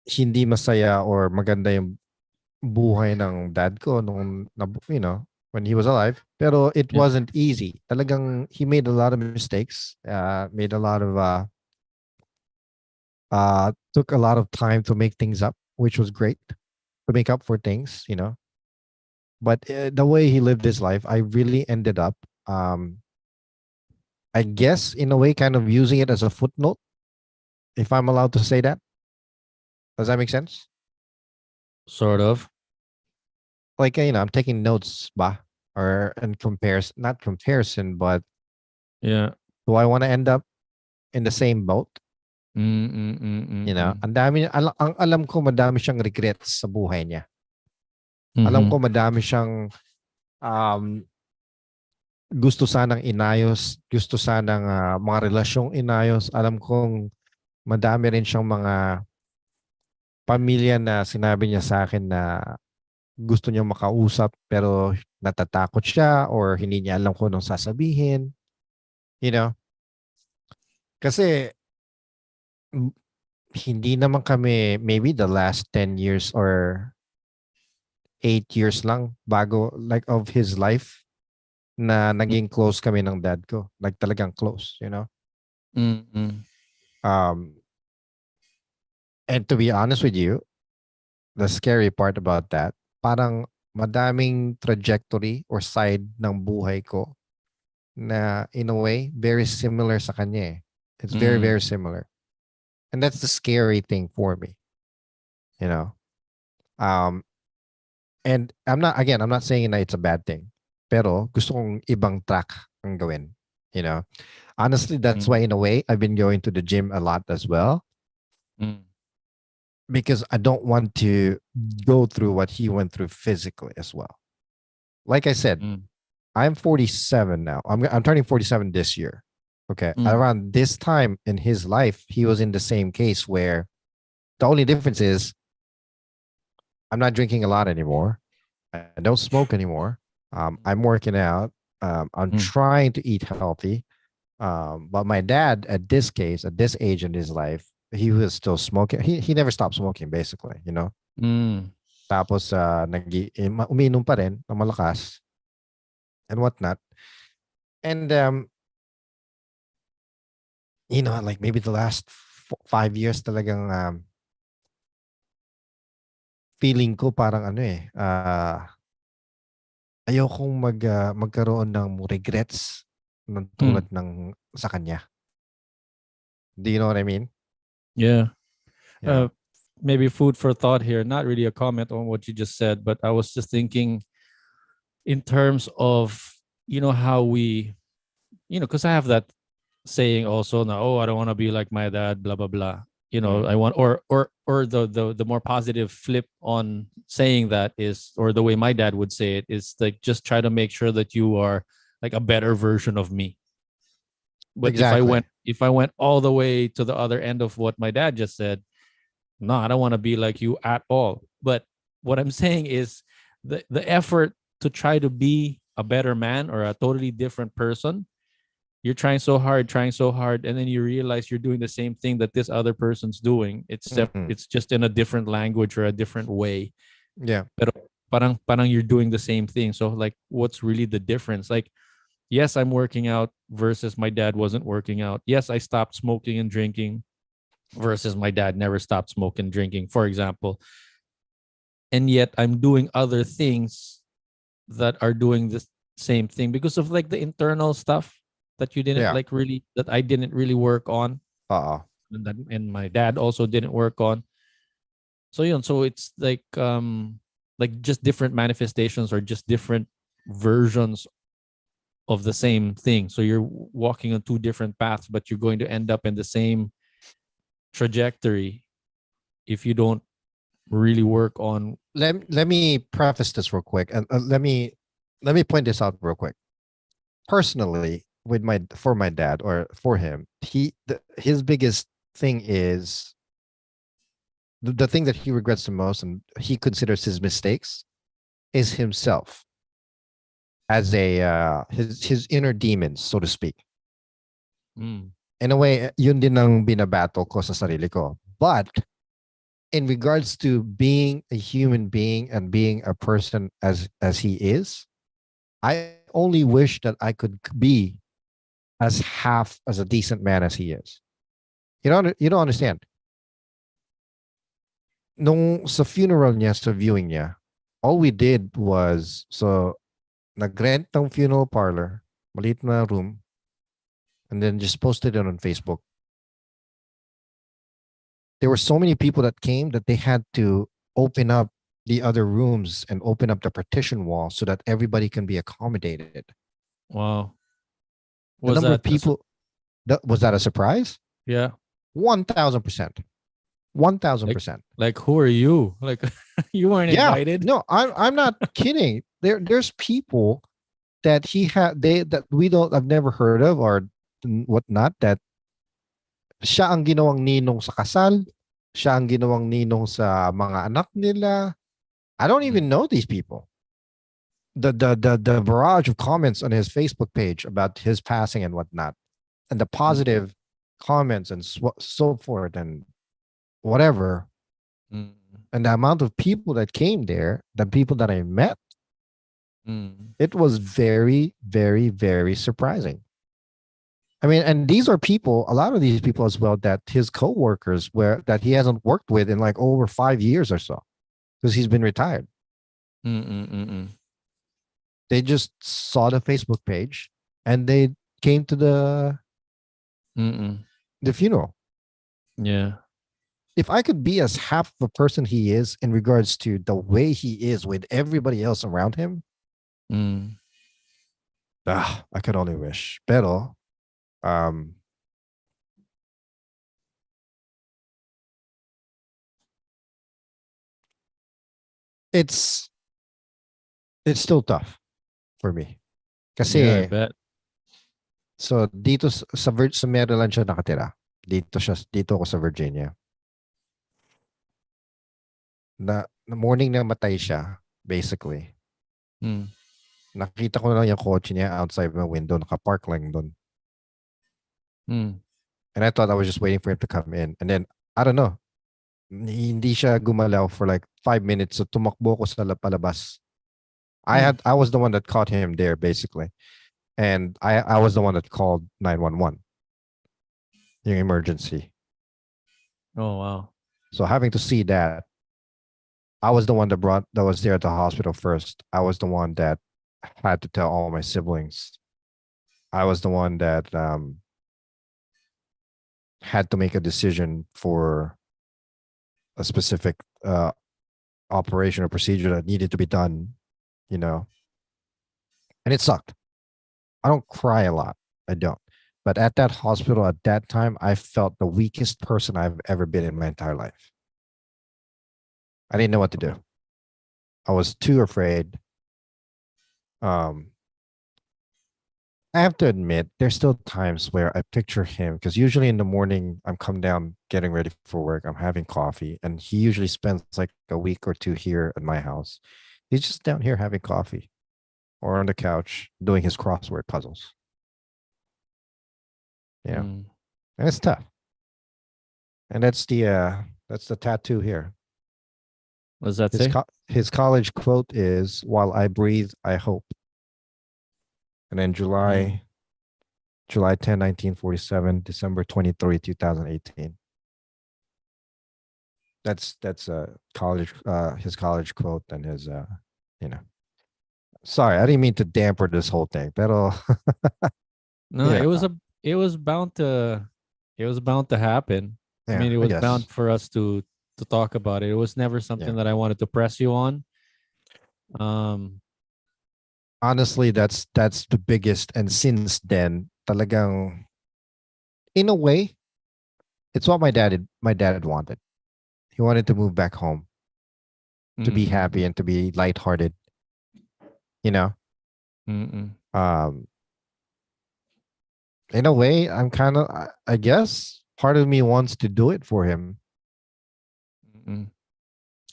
B: hindi masaya or maganda yung buhay ng dad ko nung when he was alive. Pero it
A: Yeah.
B: wasn't easy. Talagang he made a lot of mistakes. Made a lot of took a lot of time to make things up, which was great to make up for things. But the way he lived his life, I really ended up, um, I guess, in a way, kind of using it as a footnote, if I'm allowed to say that. Does that make sense?
A: Sort of.
B: Like, I'm taking notes, ba? Or in comparison, not comparison, but
A: Yeah.
B: do I want to end up in the same boat?
A: Mm.
B: Ang alam ko madami siyang regrets sa buhay niya. Alam
A: Mm-hmm.
B: ko madami siyang um, gusto sanang inayos, gusto sanang mga relasyong inayos. Alam kong madami rin siyang mga pamilya na sinabi niya sa akin na gusto niya makausap pero natatakot siya or hindi niya alam kung anong sasabihin. You know? Kasi hindi naman kami, maybe the last 10 years or 8 years lang bago, like, of his life, na naging close kami ng dad ko. Like, talagang close, you know?
A: Mm-mm.
B: Um, and to be honest with you, the scary part about that, parang madaming trajectory or side ng buhay ko na, in a way, very similar sa kanya eh. It's very, very
A: Mm.
B: similar. And that's the scary thing for me, you know? Um, and I'm not saying that it's a bad thing. Pero gusto kong ibang track ang gawin, you know? Honestly, that's why,
A: Mm.
B: in a way, I've been going to the gym a lot as well,
A: Mm.
B: because I don't want to go through what he went through physically as well. Like I said,
A: Mm.
B: I'm 47 now. I'm turning 47 this year. Okay.
A: Mm.
B: Around this time in his life, he was in the same case where the only difference is I'm not drinking a lot anymore. I don't smoke anymore. I'm working out. I'm
A: Mm.
B: trying to eat healthy. But my dad, at this case, at this age in his life, he was still smoking. He never stopped smoking, basically, you know.
A: Mm.
B: Tapos umiinom pa rin ng malakas and whatnot. And you know, like maybe the last 5 years talagang feeling ko parang ano eh, ayokong magkaroon ng regrets ng tulad
A: Mm.
B: ng sa kanya. Do you know what I mean?
A: Yeah.
B: Yeah.
A: Uh, maybe food for thought here. Not really a comment on what you just said, but I was just thinking in terms of how we because I have that saying also now. Oh, I don't want to be like my dad. Blah blah blah.
B: Mm.
A: I want or the more positive flip on saying that is, or the way my dad would say it is, like, just try to make sure that you are like a better version of me. But if I
B: Exactly.
A: went all the way to the other end of what my dad just said, no, I don't want to be like you at all. But what I'm saying is the effort to try to be a better man or a totally different person, you're trying so hard, and then you realize you're doing the same thing that this other person's doing.
B: Mm.
A: It's just in a different language or a different way.
B: Yeah.
A: Pero parang you're doing the same thing. So like, what's really the difference? Like, yes, I'm working out versus my dad wasn't working out. Yes, I stopped smoking and drinking versus my dad never stopped smoking and drinking, for example. And yet I'm doing other things that are doing the same thing because of like the internal stuff that you didn't
B: Yeah.
A: like really that I didn't really work on,
B: Uh-oh.
A: and my dad also didn't work on. So so it's like just different manifestations or just different versions of the same thing. So you're walking on two different paths, but you're going to end up in the same trajectory if you don't really work on.
B: Let me preface this real quick, and let me point this out real quick. Personally, with my dad, or for him, his biggest thing is the thing that he regrets the most and he considers his mistakes is himself, as a his inner demons, so to speak.
A: Mm.
B: In a way, yun din ang binabattle ko sa sarili ko. But in regards to being a human being and being a person as he is, I only wish that I could be as half as a decent man as he is. You don't understand. Nung sa funeral niya, sa viewing niya, all we did was, so nag-rent ng funeral parlor, maliit na room, and then just posted it on Facebook. There were so many people that came that they had to open up the other rooms and open up the partition wall so that everybody can be accommodated.
A: Wow.
B: The
A: Was
B: number of
A: that
B: people, was that a surprise?
A: yeah.
B: 1,000%.
A: Like
B: 1,000%.
A: like who are you? Like you weren't
B: Yeah.
A: invited.
B: No, I'm not kidding. There's people that that we don't, I've never heard of, or whatnot, that siya ang ginawang ninong sa kasal, siya ang ginawang ninong sa mga anak nila. I don't
A: Mm.
B: even know these people. The barrage of comments on his Facebook page about his passing and whatnot, and the
A: Mm.
B: positive comments and so forth and whatever.
A: Mm.
B: And the amount of people that came there, the people that I met,
A: Mm.
B: it was very, very, very surprising. I mean, and these are people, a lot of these people as well, that his coworkers were that he hasn't worked with in like over 5 years or so, because he's been retired.
A: Mm.
B: They just saw the Facebook page and they came to
A: Mm.
B: the funeral.
A: Yeah.
B: If I could be as half the person he is in regards to the way he is with everybody else around him,
A: Mm.
B: I could only wish. Pero, um, it's it's still tough for me.
A: Yeah, I
B: Kasi,
A: bet.
B: so dito sa Maryland siya nakatira. Dito ako sa Virginia. Na morning na matay siya, basically.
A: Mm.
B: Nakita ko lang yung kotse niya outside my window, nakapark lang doon.
A: Mm.
B: And I thought I was just waiting for him to come in. And then, I don't know, hindi siya gumalaw for like 5 minutes. So tumakbo ko sa palabas.
A: Mm.
B: I was the one that caught him there, basically. And I was the one that called 911, yung emergency.
A: Oh wow.
B: So having to see that, I was the one that was there at the hospital first. I was the one that had to tell all my siblings. I was the one that had to make a decision for a specific operation or procedure that needed to be done, you know, and it sucked. I don't cry a lot. I don't. But at that hospital at that time, I felt the weakest person I've ever been in my entire life. I didn't know what to do. I was too afraid. Um, I have to admit, there's still times where I picture him because usually in the morning I'm come down getting ready for work. I'm having coffee, and he usually spends like a week or two here at my house. He's just down here having coffee or on the couch doing his crossword puzzles. Yeah,
A: Mm.
B: and it's tough. And that's the tattoo here.
A: What does that say?
B: His college quote is, "While I breathe, I hope." And then
A: Mm.
B: July 10, 1947, December 23, 2018. That's a college his college quote and his you know. Sorry, I didn't mean to damper this whole thing, pero
A: No,
B: you know,
A: it was bound to it was bound to happen. I
B: yeah,
A: mean, it
B: I
A: was bound
B: guess.
A: for us to talk about it. It was never
B: Yeah.
A: something that I wanted to press you on. Um
B: Honestly, that's the biggest, and since then, talagang in a way, it's what my dad wanted. He wanted to move back home to be
A: mm,
B: happy and to be lighthearted, you know.
A: mm,
B: Um in a way, I'm kind of I guess part of me wants to do it for him,
A: mm.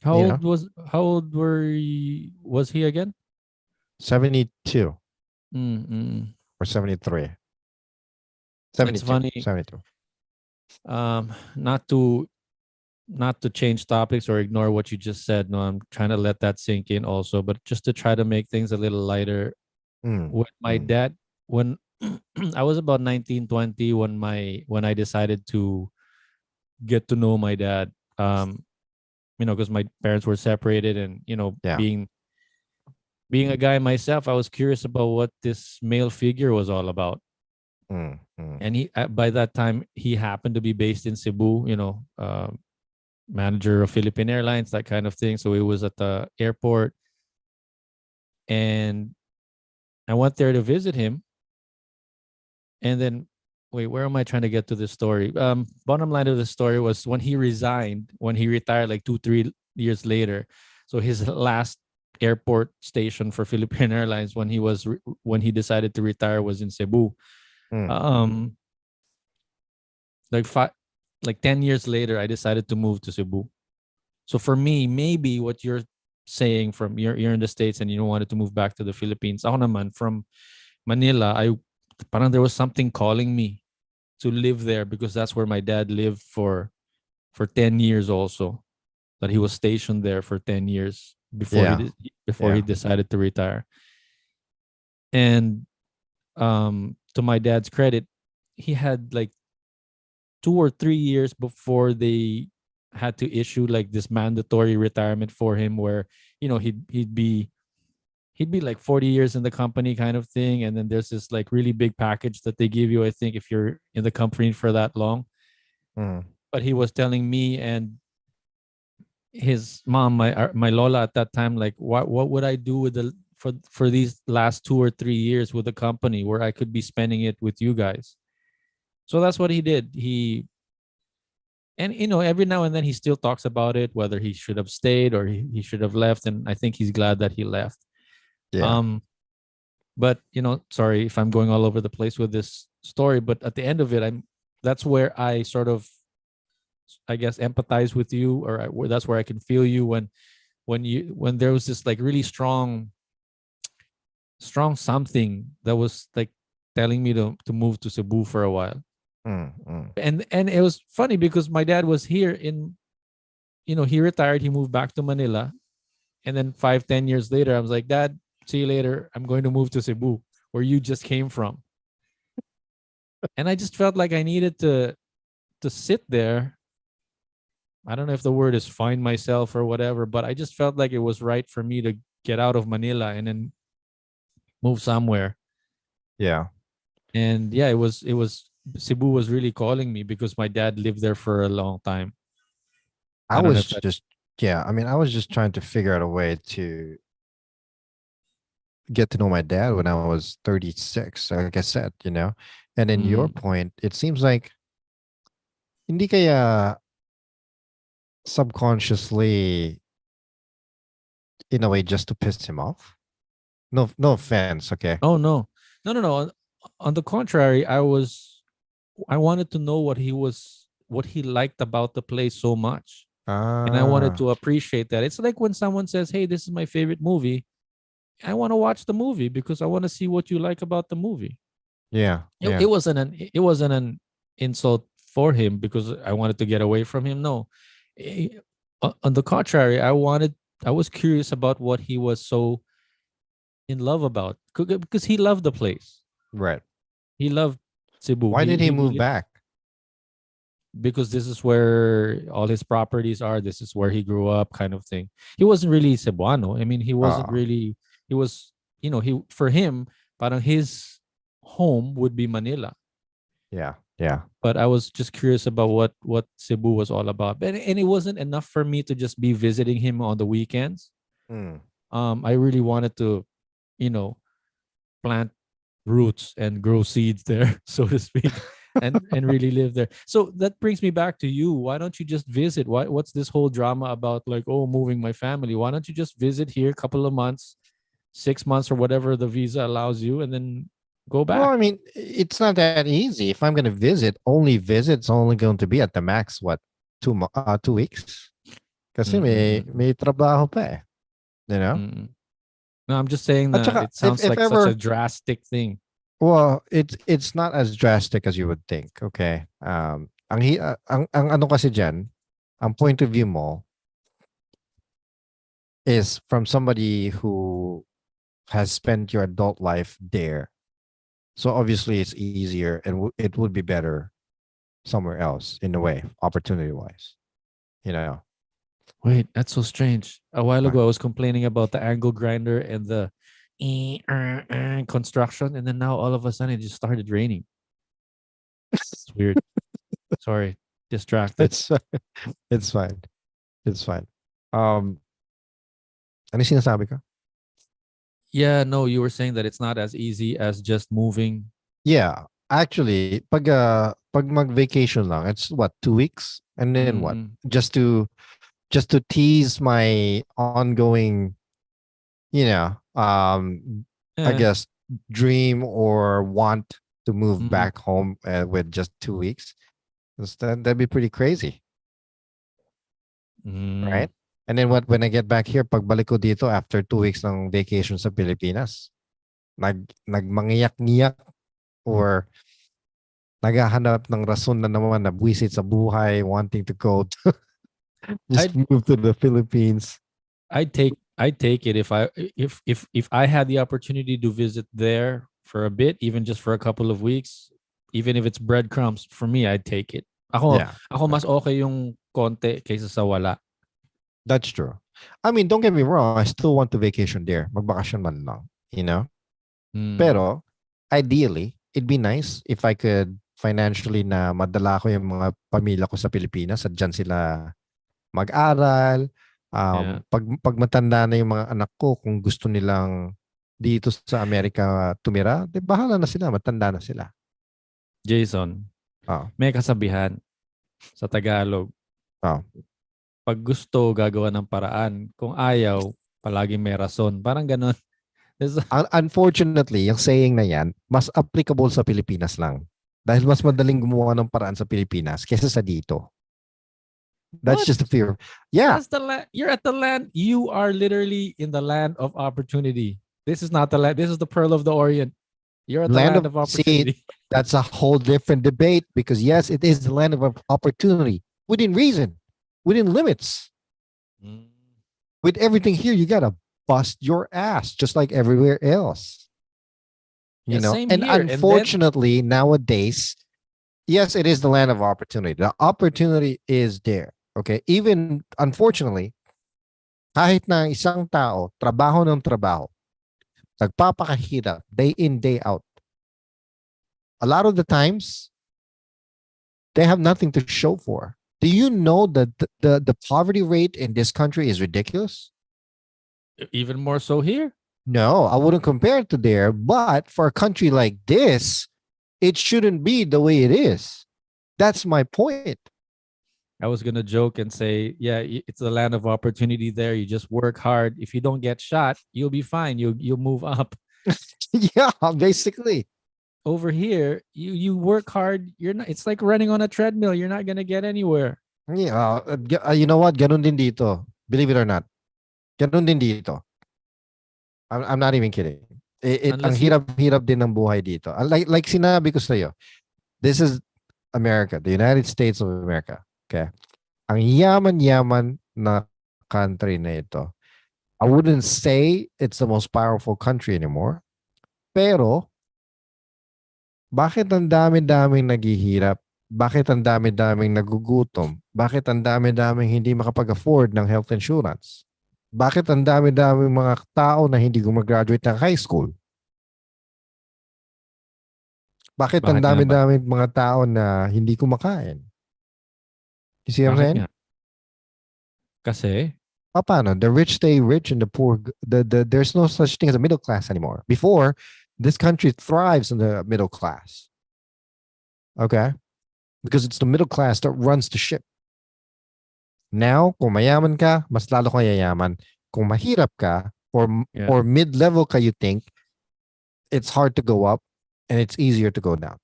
B: you know.
A: How old was he again?
B: 72
A: Mm, mm.
B: or 73.
A: It's
B: 72.
A: funny.
B: 72.
A: Not to change topics or ignore what you just said. No, I'm trying to let that sink in also, but just to try to make things a little lighter.
B: Mm,
A: When my
B: mm,
A: dad, when I was about 19, 20, when I decided to get to know my dad, because my parents were separated, and
B: yeah.
A: being a guy myself, I was curious about what this male figure was all about.
B: Mm, mm,
A: And he, by that time, he happened to be based in Cebu, manager of Philippine Airlines, that kind of thing. So he was at the airport, and I went there to visit him. And then, wait, where am I trying to get to this story? Bottom line of the story was when he resigned, when he retired, like 2, 3 years later. So his last airport station for Philippine Airlines when he decided to retire was in Cebu.
B: mm,
A: Um, like 10 years later, I decided to move to Cebu. So for me, maybe what you're saying, from you're in the States and you wanted to move back to the Philippines. Ako naman from Manila, I parang there was something calling me to live there because that's where my dad lived for 10 years also. That he was stationed there for 10 years
B: Yeah.
A: before he
B: Yeah.
A: decided to retire. And to my dad's credit, he had like 2 or 3 years before they had to issue like this mandatory retirement for him where he'd be like 40 years in the company kind of thing, and then there's this like really big package that they give you, I think, if you're in the company for that long.
B: Mm.
A: But he was telling me and his mom, my lola at that time, like what would I do with the for these last 2 or 3 years with the company where I could be spending it with you guys. So that's what he did. And every now and then he still talks about it, whether he should have stayed or he should have left, and I think he's glad that he left.
B: Yeah.
A: But sorry if I'm going all over the place with this story, but at the end of it, that's where I sort of, I guess, empathize with you, or that's where I can feel you when there was this like really strong something that was like telling me to move to Cebu for a while.
B: Mm. Mm.
A: And it was funny because my dad was here he retired, he moved back to Manila, and then 5-10 years later I was like, Dad, see you later, I'm going to move to Cebu where you just came from. And I just felt like I needed to sit there. I don't know if the word is find myself or whatever, but I just felt like it was right for me to get out of Manila and then move somewhere.
B: Yeah.
A: And yeah, it was Cebu was really calling me because my dad lived there for a long time.
B: I
A: I don't know
B: was
A: if that.
B: just, yeah, I mean, I was just trying to figure out a way to get to know my dad when I was 36, like I said, you know. And in your
A: Mm.
B: point, it seems like hindi kaya subconsciously, in a way, just to piss him off. No, no offense, okay.
A: Oh no. No, no, no. On the contrary, I wanted to know what he liked about the place so much. And I wanted
B: Ah,
A: to appreciate that. It's like when someone says, "Hey, this is my favorite movie." I want to watch the movie because I want to see what you like about the movie.
B: yeah,
A: It,
B: yeah,
A: it wasn't an insult for him because I wanted to get away from him. No. Eh, on the contrary, I was curious about what he was so in love about because he loved the place.
B: right.
A: He loved Cebu.
B: Why did he
A: He
B: move
A: really,
B: back?
A: because this is where all his properties are. This is where he grew up, kind of thing. He wasn't really Cebuano. I mean, he wasn't
B: Oh,
A: really. He was, he for him, parang his home would be Manila.
B: yeah, yeah.
A: But I was just curious about what Cebu was all about. And it wasn't enough for me to just be visiting him on the weekends.
B: Mm.
A: I really wanted to, you know, plant roots and grow seeds there, so to speak, and really live there. So that brings me back to you. Why don't you just visit? What's this whole drama about, like, oh, moving my family? Why don't you just visit here a couple of months, 6 months or whatever the visa allows you, and then go
B: Well,
A: back?
B: I mean, it's not that easy. If I'm going to visit, only visit's only going to be at the max, what, 2 weeks? Kasi
A: Mm-mm-mm.
B: may trabaho pa eh, you know?
A: Mm-mm. No, I'm just saying
B: At
A: that
B: saka,
A: it sounds
B: if
A: like such a
B: ever,
A: drastic thing.
B: well, it's not as drastic as you would think, okay? Ang ano kasi diyan, ang point of view mo is from somebody who has spent your adult life there. So obviously it's easier and it would be better somewhere else in a way, opportunity wise, you know.
A: Wait, that's so strange. A while
B: Right.
A: ago, I was complaining about the angle grinder and the construction, and then now all of a sudden it just started raining. It's weird. Sorry, distracted.
B: It's it's fine. It's fine. Um, ano sinasabi ko?
A: Yeah, no, you were saying that it's not as easy as just moving.
B: Yeah, actually, pag mag-vacation lang, it's what, 2 weeks, and then what?
A: Mm-mm.
B: Just to tease my ongoing, you know, I
A: Yeah.
B: guess dream or want to move
A: Mm-mm.
B: back home with just 2 weeks. That'd be pretty crazy,
A: Mm.
B: right? And then what? When I get back here, pagbalik ko dito after 2 weeks ng vacation sa Pilipinas, nagmangiyak-ngiyak or naghahanap ng rason na naman na buwisit sa buhay, wanting to go to just
A: I'd
B: move to the Philippines.
A: I'd take it if I had the opportunity to visit there for a bit, even just for a couple of weeks, even if it's breadcrumbs, for me, I'd take it.
B: Yeah,
A: Ako
B: yeah,
A: mas okay yung konti kaysa sa wala.
B: that's true. I mean, don't get me wrong. I still want to vacation there. Magbakasyon man lang, you know?
A: Hmm.
B: Pero, ideally, it'd be nice if I could financially na madala ko yung mga pamilya ko sa Pilipinas at dyan sila mag-aral.
A: Yeah.
B: Pag matanda na yung mga anak ko, kung gusto nilang dito sa Amerika tumira, di bahala na sila, matanda na sila.
A: Jason,
B: Oh,
A: may kasabihan sa Tagalog.
B: oh.
A: Pag gusto, gagawa ng paraan. Kung ayaw, palagi may rason. Parang ganon.
B: Unfortunately, yung saying na yan, mas applicable sa Pilipinas lang. Dahil mas madaling gumawa ng paraan sa Pilipinas kaysa sa dito. That's
A: What?
B: just the fear. Yeah,
A: That's the land. You're at the land. You are literally in the land of opportunity. This is not the land. This is the pearl of the Orient. You're at the
B: land
A: land
B: of
A: of
B: see,
A: opportunity.
B: that's a whole different debate because yes, it is the land of opportunity within reason, within limits.
A: Mm.
B: With everything here, you gotta bust your ass just like everywhere else.
A: Yeah, same
B: And
A: here. And then
B: unfortunately, nowadays, yes, it is the land of opportunity. The opportunity is there. Okay. Even unfortunately, kahit na isang tao, trabaho ng trabaho, nagpapakahirap day in, day out. A lot of the times, they have nothing to show for. Do you know that the poverty rate in this country is ridiculous?
A: even more so here.
B: No, I wouldn't compare it to there. But for a country like this, it shouldn't be the way it is. That's my point.
A: I was gonna joke and say, yeah, it's the land of opportunity there. You just work hard. If you don't get shot, you'll be fine. You'll move up.
B: Yeah, basically.
A: Over here, you work hard. You're not. It's like running on a treadmill. You're not gonna get anywhere.
B: Yeah, you know what? Ganun din dito. Believe it or not. Ganun din dito. I'm not even kidding. Ang
A: Unless you.
B: hirap-hirap din ng buhay dito. Like sinabi ko sa'yo, this is America, the United States of America. Okay? Ang yaman-yaman na country na ito. I wouldn't say it's the most powerful country anymore. Pero, bakit ang dami-daming naghihirap? Bakit ang dami-daming nagugutom? Bakit ang dami-daming hindi makapag-afford ng health insurance? Bakit ang dami-daming mga tao na hindi gumagraduate ng high school? Bakit ang
A: Bakit nga ba?
B: dami-daming mga tao na hindi kumakain? You see what I'm
A: Bakit
B: saying?
A: nga? Kasi
B: Paano? The rich stay rich and the poor, there's no such thing as a middle class anymore. Before, this country thrives in the middle class. Okay? Because it's the middle class that runs the ship. Now, kung mayaman ka, mas lalo kang yayaman. Kung mahirap ka,
A: yeah,
B: or mid-level ka you think, it's hard to go up and it's easier to go down.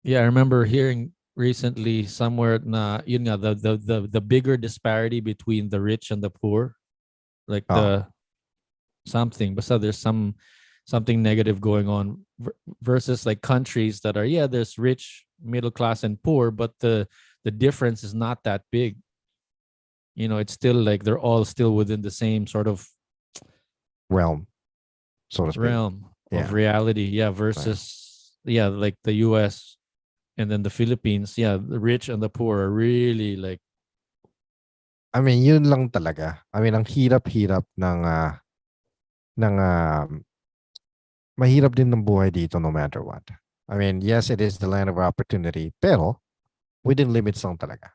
A: yeah. I remember hearing recently somewhere na yun nga the bigger disparity between the rich and the poor, like
B: Oh,
A: the something. But so there's something negative going on versus like countries that are, yeah, there's rich, middle class, and poor, but the difference is not that big. It's still like they're all still within the same sort of
B: realm, so to speak.
A: realm of
B: Yeah.
A: reality. Yeah,
B: Right.
A: versus yeah, like the US and then the Philippines. Yeah, the rich and the poor are really like
B: I mean, yun lang talaga. I mean, ang hirap-hirap ng mahirap din ng buhay dito no matter what. I mean, yes, it is the land of opportunity, pero within limits lang talaga.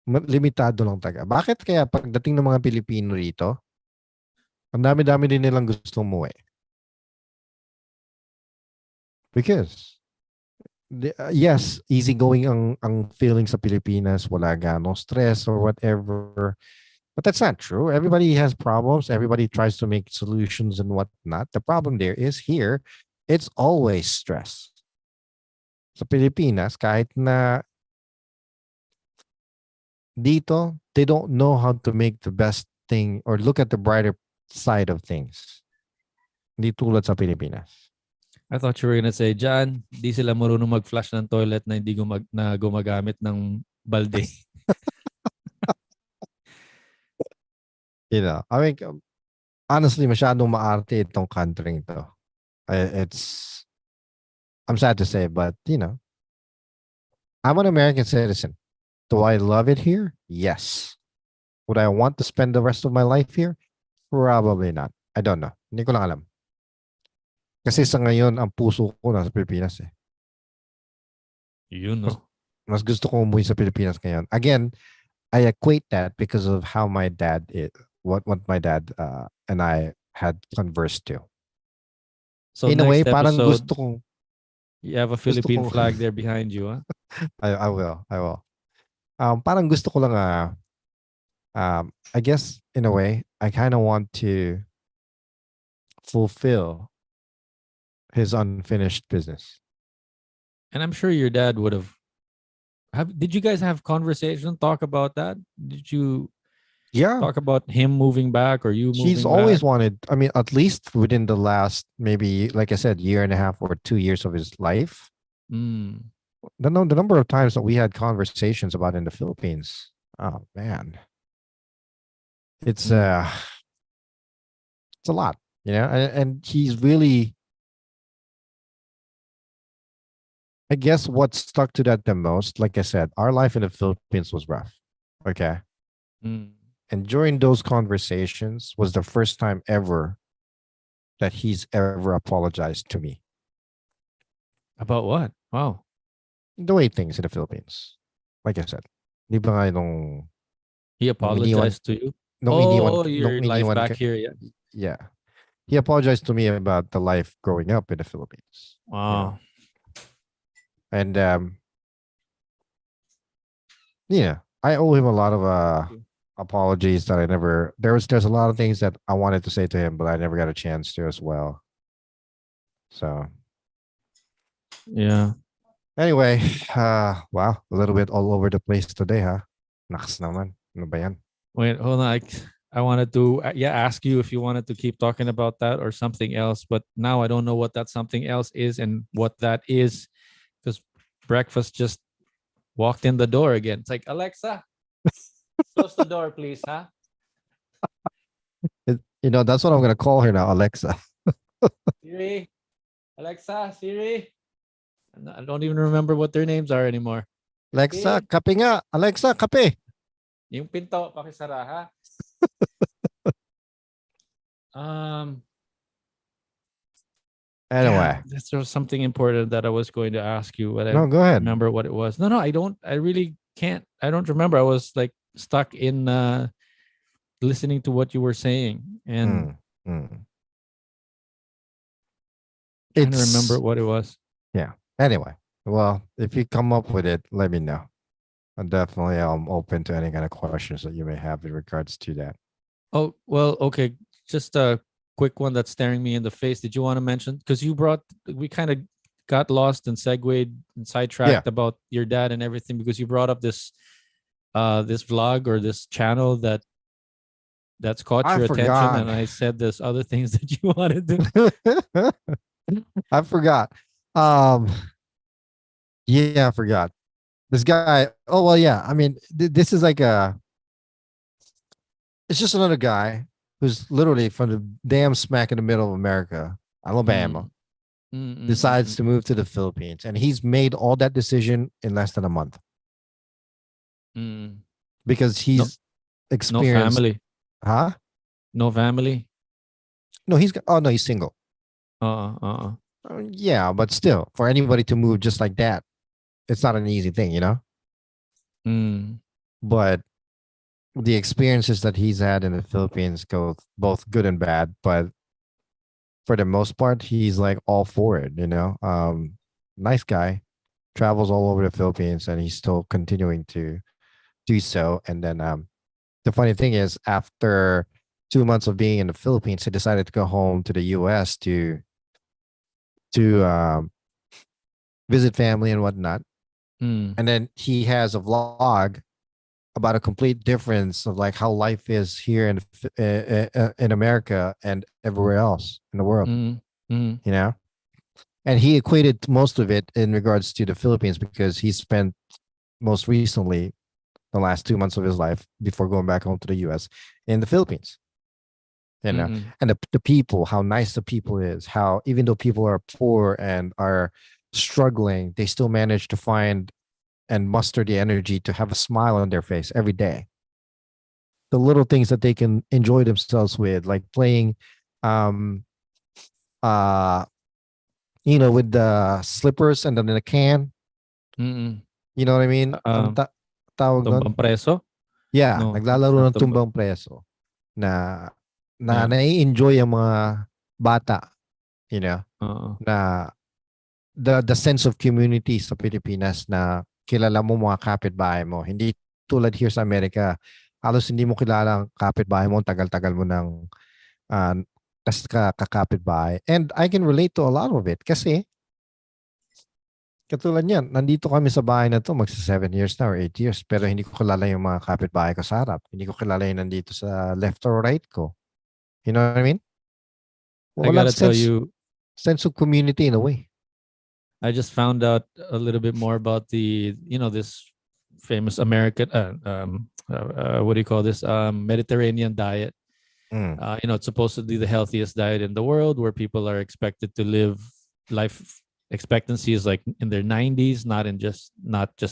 B: Limitado lang talaga. Bakit kaya pagdating ng mga Pilipino rito, ang dami-dami din nilang gustong umuwi? Because, yes, easygoing ang feeling sa Pilipinas, wala gano stress or whatever. But that's not true. Everybody has problems. Everybody tries to make solutions and whatnot. The problem there is here, it's always stress. Sa Pilipinas, kahit na dito, they don't know how to make the best thing or look at the brighter side of things. Hindi tulad sa Pilipinas.
A: I thought you were gonna say, John, di sila marunong mag-flush ng toilet na hindi na gumagamit ng balde.
B: I mean, honestly, masyadong maarte itong country to. It's, I'm sad to say, but I'm an American citizen. Do I love it here? Yes. Would I want to spend the rest of my life here? Probably not. I don't know. Hindi ko lang alam. Kasi sa ngayon, ang puso ko nasa Pilipinas eh.
A: You
B: Mas,
A: know.
B: mas gusto ko umuwi sa Pilipinas ngayon. Again, I equate that because of how my dad is, what my dad and I had conversed to.
A: So
B: In a way,
A: next
B: parang
A: episode,
B: gusto kong,
A: you have a
B: gusto
A: Philippine
B: kong,
A: flag there behind you, huh?
B: I will, I will. Parang gusto ko lang, I guess in a way, I kind of want to fulfill his unfinished business.
A: And I'm sure your dad would have. Did you guys have conversation, talk about that? Did you
B: Yeah,
A: talk about him moving back or you
B: he's
A: moving back?
B: always wanted. I mean, at least within the last maybe, like I said, year and a half or 2 years of his life,
A: Mm.
B: the number of times that we had conversations about in the Philippines. Oh man, it's
A: Mm.
B: uh, it's a lot, and he's really. I guess what stuck to that the most, like I said, our life in the Philippines was rough. Okay.
A: Mm.
B: And during those conversations was the first time ever that he's ever apologized to me.
A: About what? Wow.
B: The way things in the Philippines. Like I said, di ba nga
A: He
B: nung iniwan,
A: apologized to you? Oh, your
B: nung
A: life
B: iniwan
A: back here, yeah.
B: yeah. He apologized to me about the life growing up in the Philippines.
A: Wow.
B: And yeah, I owe him a lot of apologies that I never there's a lot of things that I wanted to say to him, but I never got a chance to as well. So
A: Yeah.
B: anyway, wow, a little bit all over the place today, huh? Naks naman. Ano ba yan?
A: Wait, hold on. I wanted to ask you if you wanted to keep talking about that or something else, but now I don't know what that something else is and what that is because breakfast just walked in the door again. It's like, Alexa, close the door, please, huh?
B: That's what I'm gonna call her now, Alexa.
A: Siri, Alexa, Siri. I don't even remember what their names are anymore.
B: Alexa,
A: Siri,
B: kape nga. Alexa, kape.
A: yung pinto, pakisara, ha? Um,
B: Anyway,
A: there was something important that I was going to ask you, but I
B: no,
A: don't
B: go ahead.
A: remember what it was. No, I don't. I really can't. I don't remember. I was like stuck in listening to what you were saying and trying to remember what it was.
B: Yeah. Anyway, well, if you come up with it, let me know. I'm definitely open to any kind of questions that you may have in regards to that.
A: Oh, well, okay. Just a quick one that's staring me in the face. Did you want to mention? Because we kind of got lost and segued and sidetracked about your dad and everything because you brought up this vlog or this channel that's caught your attention. And I said there's other things that you wanted to.
B: I forgot. Yeah, I forgot. This guy. Oh, well, yeah. I mean, this is like it's just another guy who's literally from the damn smack in the middle of America, Alabama, decides to move to the Philippines. And he's made all that decision in less than a month. Because he's experienced.
A: No family.
B: Huh?
A: No family.
B: No, he's single. Yeah, but still, for anybody to move just like that, it's not an easy thing, But the experiences that he's had in the Philippines go both good and bad, but for the most part, he's like all for it, Nice guy, travels all over the Philippines, and he's still continuing to do so. And then the funny thing is, after 2 months of being in the Philippines, he decided to go home to the US to visit family and whatnot. And then he has a vlog about a complete difference of like how life is here in America and everywhere else in the world. And he equated most of it in regards to the Philippines because he spent most recently the last 2 months of his life before going back home to the US in the Philippines.
A: Mm-mm.
B: And the people, how nice the people is, how even though people are poor and are struggling, they still manage to find and muster the energy to have a smile on their face every day. The little things that they can enjoy themselves with, like playing um uh with the slippers and then in a can.
A: Mm-mm.
B: You know what I mean?
A: Um,
B: Tawag nun?
A: tumbang preso?
B: Yeah,
A: No, it's
B: naglalaro
A: not
B: ng
A: tumbang.
B: tumbang preso na
A: Yeah.
B: nai-enjoy ang mga bata, you know,
A: Uh,
B: na the sense of community sa Pilipinas na kilala mo mga kapitbahay mo. Hindi tulad here sa Amerika, halos hindi mo kilala ang kapitbahay mo, tagal-tagal mo ng uh, kakapitbahay. And I can relate to a lot of it kasi katulad niyan, nandito kami sa bahay na to magsa 7 years na or 8 years pero hindi ko kilala yung mga kapitbahay ko sa harap. Hindi ko kilala yung nandito sa left or right ko. You know what I mean?
A: I
B: Walang
A: gotta tell you,
B: sense of community in a way.
A: I just found out a little bit more about this famous American, what do you call this? Mediterranean diet.
B: Mm.
A: It's supposedly the healthiest diet in the world, where people are expected to live life expectancy is like in their 90s, not just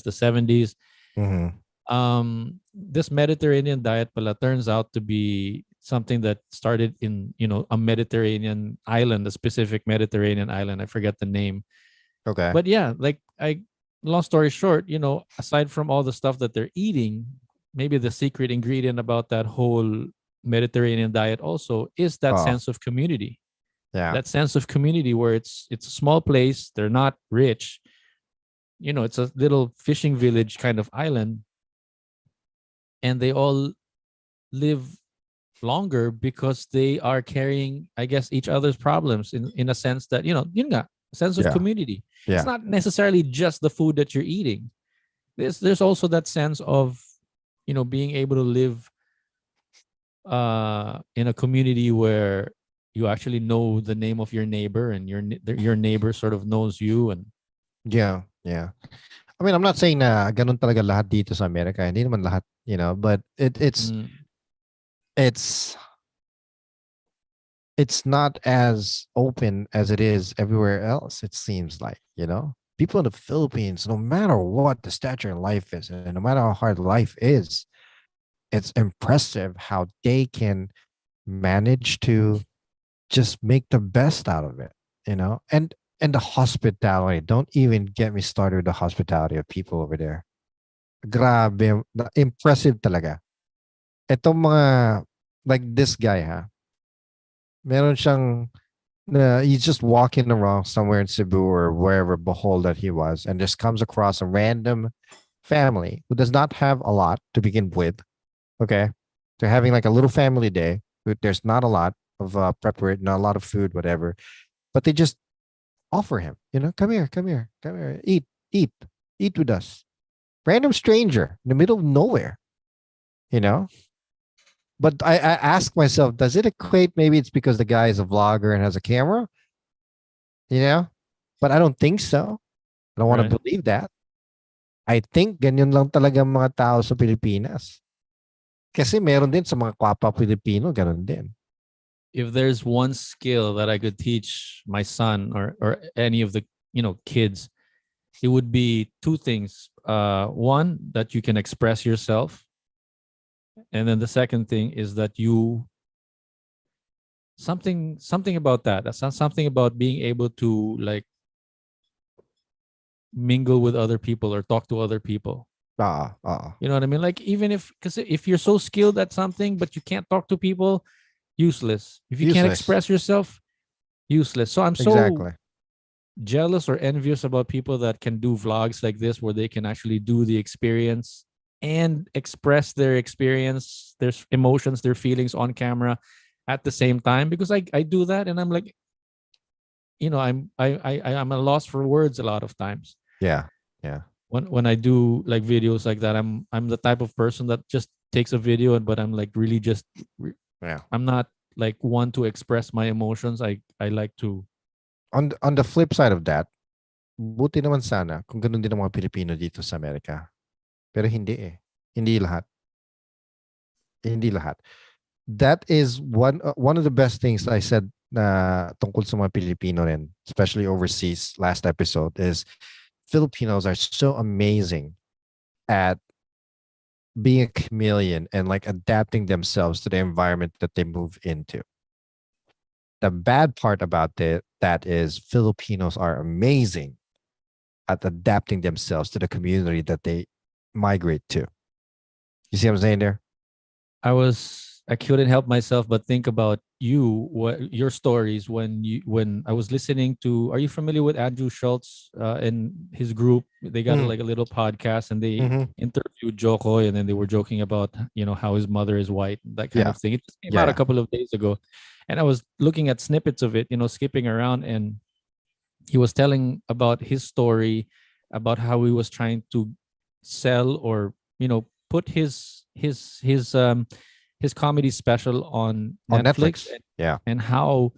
A: the 70s.
B: Mm-hmm.
A: This Mediterranean diet pala turns out to be something that started in a Mediterranean island, a specific Mediterranean island. I forget the name,
B: Okay.
A: but yeah, like long story short, aside from all the stuff that they're eating, maybe the secret ingredient about that whole Mediterranean diet also is that
B: Oh,
A: sense of community.
B: yeah.
A: That sense of community where it's a small place, they're not rich. It's a little fishing village kind of island, and they all live longer because they are carrying, I guess, each other's problems in a sense that yun nga, sense of
B: Yeah.
A: community. It's
B: Yeah.
A: not necessarily just the food that you're eating. There's also that sense of being able to live in a community where you actually know the name of your neighbor, and your neighbor sort of knows you. And
B: Yeah. Yeah. I mean, I'm not saying na ganun talaga lahat dito sa Amerika. Hindi naman lahat, but
A: mm,
B: it's it's not as open as it is everywhere else, it seems like, People in the Philippines, no matter what the stature in life is, and no matter how hard life is, it's impressive how they can manage to just make the best out of it. And the hospitality. Don't even get me started with the hospitality of people over there. Grabe, impressive talaga. Itong mga, like this guy, ha? Meron siyang, he's just walking around somewhere in Cebu or wherever Bohol that he was, and just comes across a random family who does not have a lot to begin with. Okay. They're having like a little family day. There's not a lot of preparation, not a lot of food, whatever. But they just offer him, come here, come here, come here, eat, eat with us. Random stranger in the middle of nowhere, you know? But I ask myself, does it equate? Maybe it's because the guy is a vlogger and has a camera, you know? But I don't think so. I don't want
A: right.
B: to believe that. I think ganyan lang talaga ang mga tao sa Pilipinas. Kasi meron din sa mga kwapa Pilipino, ganun din.
A: If there's one skill that I could teach my son or any of the kids, it would be two things. One, that you can express yourself, and then the second thing is that you something about that. That's not something about being able to like mingle with other people or talk to other people. You know what I mean? Like even because if you're so skilled at something but you can't talk to people, useless. If you can't
B: Useless.
A: express yourself, useless. So I'm so
B: Exactly.
A: jealous or envious about people that can do vlogs like this where they can actually do the experience and express their experience, their emotions, their feelings on camera at the same time, because I do that and I'm like, I'm at a loss for words a lot of times.
B: Yeah. Yeah.
A: When I do like videos like that, I'm the type of person that just takes a video, but I'm like really just
B: Yeah.
A: I'm not like one to express my emotions. I like to
B: on the flip side of that, buti naman sana kung ganun din ang mga Pilipino dito sa Amerika. Pero hindi eh. Hindi lahat. Hindi lahat. That is one of the best things I said na tungkol sa mga Pilipino rin, especially overseas last episode, is Filipinos are so amazing at being a chameleon and like adapting themselves to the environment that they move into. The bad part about that is Filipinos are amazing at adapting themselves to the community that they migrate to. You see what I'm saying there?
A: I couldn't help myself but think about what your stories when I was listening to. Are you familiar with Andrew Schultz and his group? They got like a little podcast and they interviewed Joko, and then they were joking about how his mother is white, that kind of thing. It just came out a couple of days ago, and I was looking at snippets of it, skipping around, and he was telling about his story about how he was trying to sell or put his comedy special on Netflix.
B: Yeah.
A: And how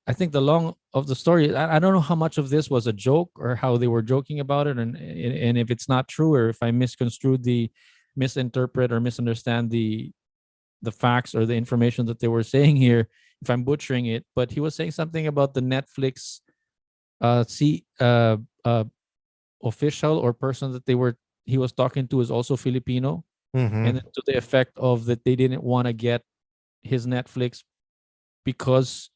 A: I think the long of the story, I don't know how much of this was a joke or how they were joking about it, and if it's not true, or if I misinterpret or misunderstand the facts or the information that they were saying here, if I'm butchering it. But he was saying something about the Netflix official or person that he was talking to is also Filipino, and to the effect of that they didn't want to get his Netflix because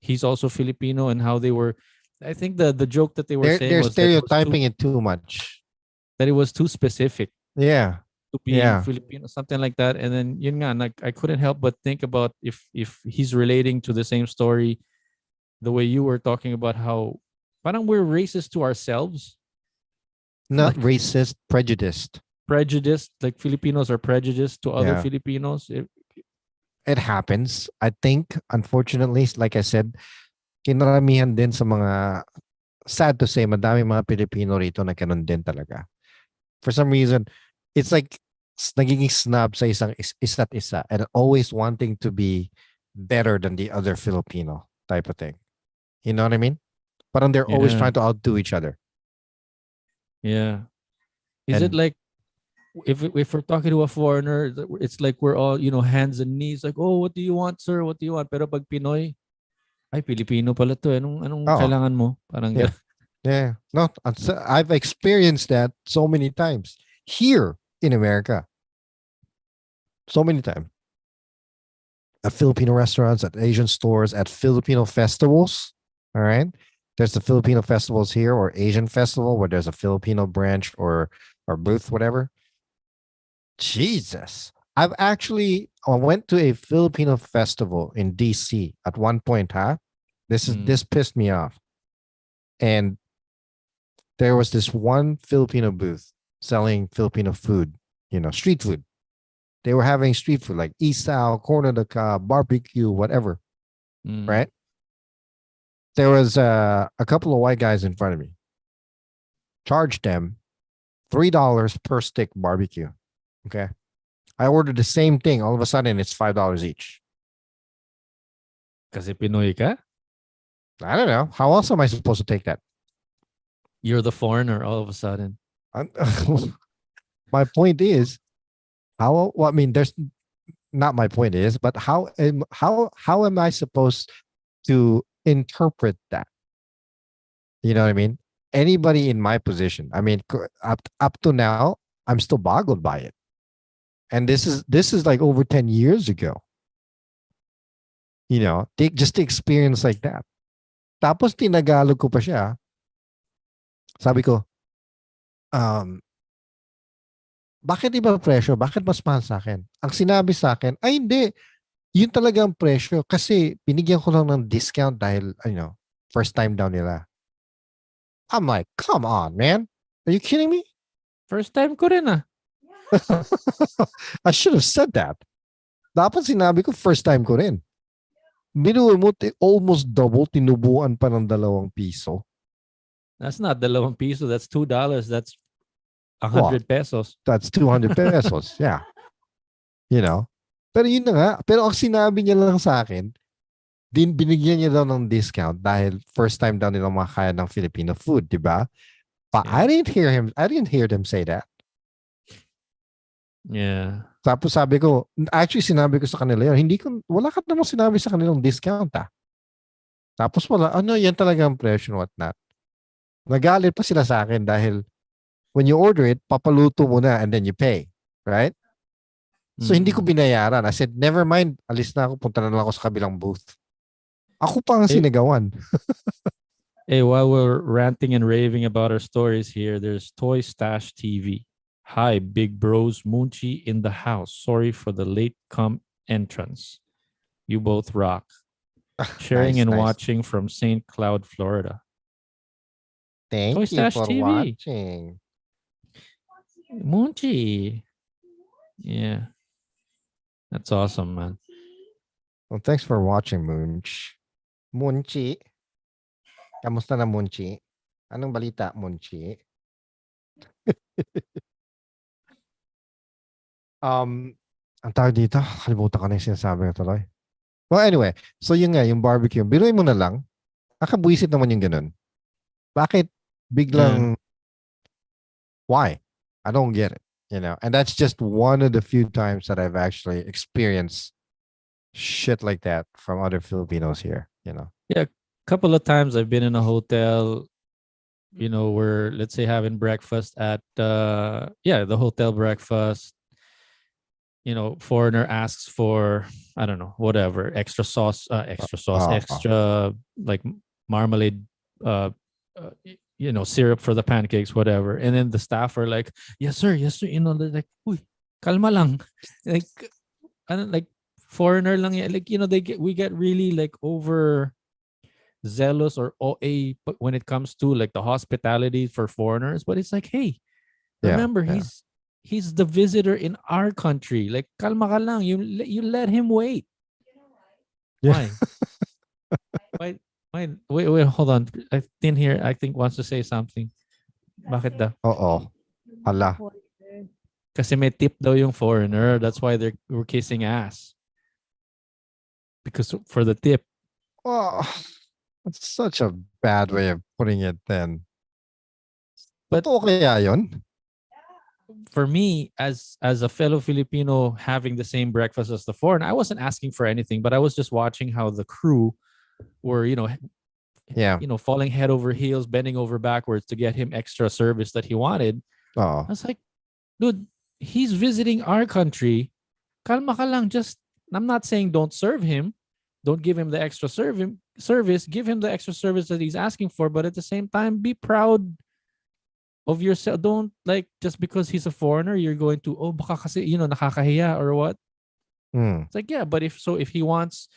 A: he's also Filipino, and how they were. I think the joke that they were saying
B: they're
A: was
B: stereotyping it too much.
A: That it was too specific.
B: Yeah.
A: To be Filipino, something like that. And then yun nga, like, I couldn't help but think about if he's relating to the same story, the way you were talking about how parang we're racist to ourselves.
B: Not like, racist, prejudiced.
A: Prejudiced, like Filipinos are prejudiced to other Filipinos.
B: It happens. I think, unfortunately, like I said, kinaramihan din sa mga, sad to say, madami mga Pilipino rito na ganun din talaga. For some reason, it's like nagiging snob sa isa't isa and always wanting to be better than the other Filipino type of thing. You know what I mean? Parang they're always trying to outdo each other.
A: Yeah. Is it like, if we're talking to a foreigner, it's like we're all, hands and knees, like, oh, what do you want, sir? What do you want? Pero pag Pinoy, ay, Pilipino pala to. Anong kailangan mo? Parang
B: yeah. No, I've experienced that so many times here in America. So many times. At Filipino restaurants, at Asian stores, at Filipino festivals. All right. There's the Filipino festivals here, or Asian festival where there's a Filipino branch or booth, whatever. Jesus. I went to a Filipino festival in DC at one point, This pissed me off. And there was this one Filipino booth selling Filipino food, street food. They were having street food like isaw, corn on the cob, barbecue, whatever. Right? There was a couple of white guys in front of me. Charged them $3 per stick barbecue. Okay. I ordered the same thing. All of a sudden, it's $5 each.
A: Kasi Pinoy ka?
B: I don't know. How else am I supposed to take that?
A: You're the foreigner all of a sudden.
B: My point is, there's not my point is, but how am I supposed to interpret that? You know what I mean? Anybody in my position, up to now, I'm still boggled by it. And this is like over 10 years ago. Just the experience like that. Tapos tinagalog ko pa siya. Sabi ko, bakit iba presyo? Bakit mas mahal sa akin? Ang sinabi sa akin, ay hindi. Yun talaga ang presyo. Kasi binigyan ko lang ng discount dahil, first time daw nila. I'm like, come on, man. Are you kidding me?
A: First time ko rin
B: I should have said that. Dapat sinabi ko, first time ko rin. Binuwi mo, almost double, tinubuan pa ng ₱2.
A: That's not ₱2. That's $2. That's 100 pesos.
B: That's 200 pesos. Yeah. Pero yun na nga. Pero ang sinabi niya lang sa akin, binigyan niya daw ng discount dahil first time daw nilang makakaya ng Filipino food, di ba? But
A: Yeah.
B: I didn't hear them say that.
A: Yeah.
B: Tapos sabi ko, actually sinabi ko sa kanila yun, wala ka namang sinabi sa kanilang discount ah. Tapos wala, ano yan talaga ang presyo what not. Nagalit pa sila sa akin dahil when you order it, papaluto mo na and then you pay. Right? So hindi ko
A: Mm.
B: binayaran. I said, never mind, alis na ako, punta na lang ako sa kabilang booth. Ako pa ang
A: Hey,
B: sinigawan.
A: hey, while we're ranting and raving about our stories here, there's Toy Stash TV. Hi, big bros, Moonchi in the house. Sorry for the late come entrance. You both rock. Sharing
B: Nice,
A: and
B: nice.
A: watching from St. Cloud, Florida. Toy
B: Thank you
A: Stash
B: for
A: TV.
B: watching.
A: Moonchi. Yeah. That's awesome, man.
B: Well, thanks for watching, Munch. Munchi. Kamusta na, Munchi? Anong balita, Munchi? Ang tawag dito, kalimutan ko na yung sinasabi ko tuloy. Well, anyway, so yun nga, yung barbecue. Biruin mo na lang, nakabwisit naman yung ganun. Bakit
A: Yeah.
B: biglang, why? I don't get it, you know? And that's just one of the few times that I've actually experienced shit like that from other Filipinos here, you know?
A: Yeah. A couple of times I've been in a hotel, we're, let's say, having breakfast at the hotel breakfast. Foreigner asks for, I don't know, whatever,
B: Oh,
A: extra like marmalade, uh syrup for the pancakes, whatever. And then the staff are like, yes sir, yes sir. They're like, uy, kalma lang. Like, I don't like, foreigner lang yan. Like, we get really like over zealous or OA when it comes to like the hospitality for foreigners. But it's like, hey,
B: yeah,
A: remember,
B: yeah.
A: he's the visitor in our country. Like, kalma ka lang. You let him wait.
B: Yeah.
A: Why? Why? Why? Wait, hold on. I think here, I think wants to say something. Bakit daw?
B: Oo. Hala.
A: Kasi may tip daw yung foreigner. That's why we're kissing ass. Because for the tip.
B: Oh, that's such a bad way of putting it then.
A: But
B: Totoo kaya yun?
A: for me, as a fellow Filipino having the same breakfast as the foreigner, I wasn't asking for anything, but I was just watching how the crew were,
B: Yeah.
A: falling head over heels, bending over backwards to get him extra service that he wanted.
B: Oh.
A: I was like, dude, he's visiting our country. Kalma ka lang. I'm not saying don't serve him. Don't give him the extra service. Give him the extra service that he's asking for. But at the same time, be proud of yourself. Don't, like, just because he's a foreigner, you're going to, oh, baka kasi, nakakahiya or what. It's like, yeah, but if he wants,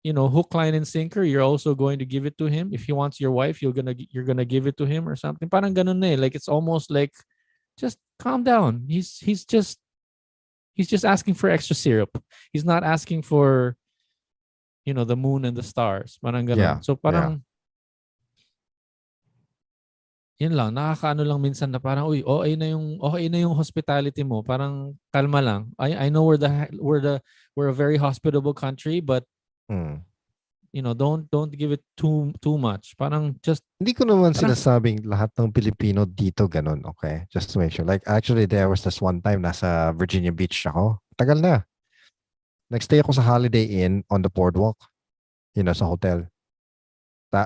A: hook, line, and sinker, you're also going to give it to him. If he wants your wife, you're gonna give it to him or something. Parang ganun na eh. Like, it's almost like, just calm down. He's just asking for extra syrup. He's not asking for, the moon and the stars. Parang
B: Yeah.
A: ganun. So
B: Yeah.
A: parang, yun lang, nakakaano lang minsan na parang, uy, okay na yung hospitality mo. Parang kalma lang. I know we're a very hospitable country, but don't give it too much. Parang just,
B: Hindi ko naman
A: parang,
B: sinasabing lahat ng Pilipino dito ganun, okay? Just to make sure. Like, actually, there was this one time nasa Virginia Beach ako. Tagal na. Nagstay ako sa Holiday Inn on the boardwalk, sa hotel.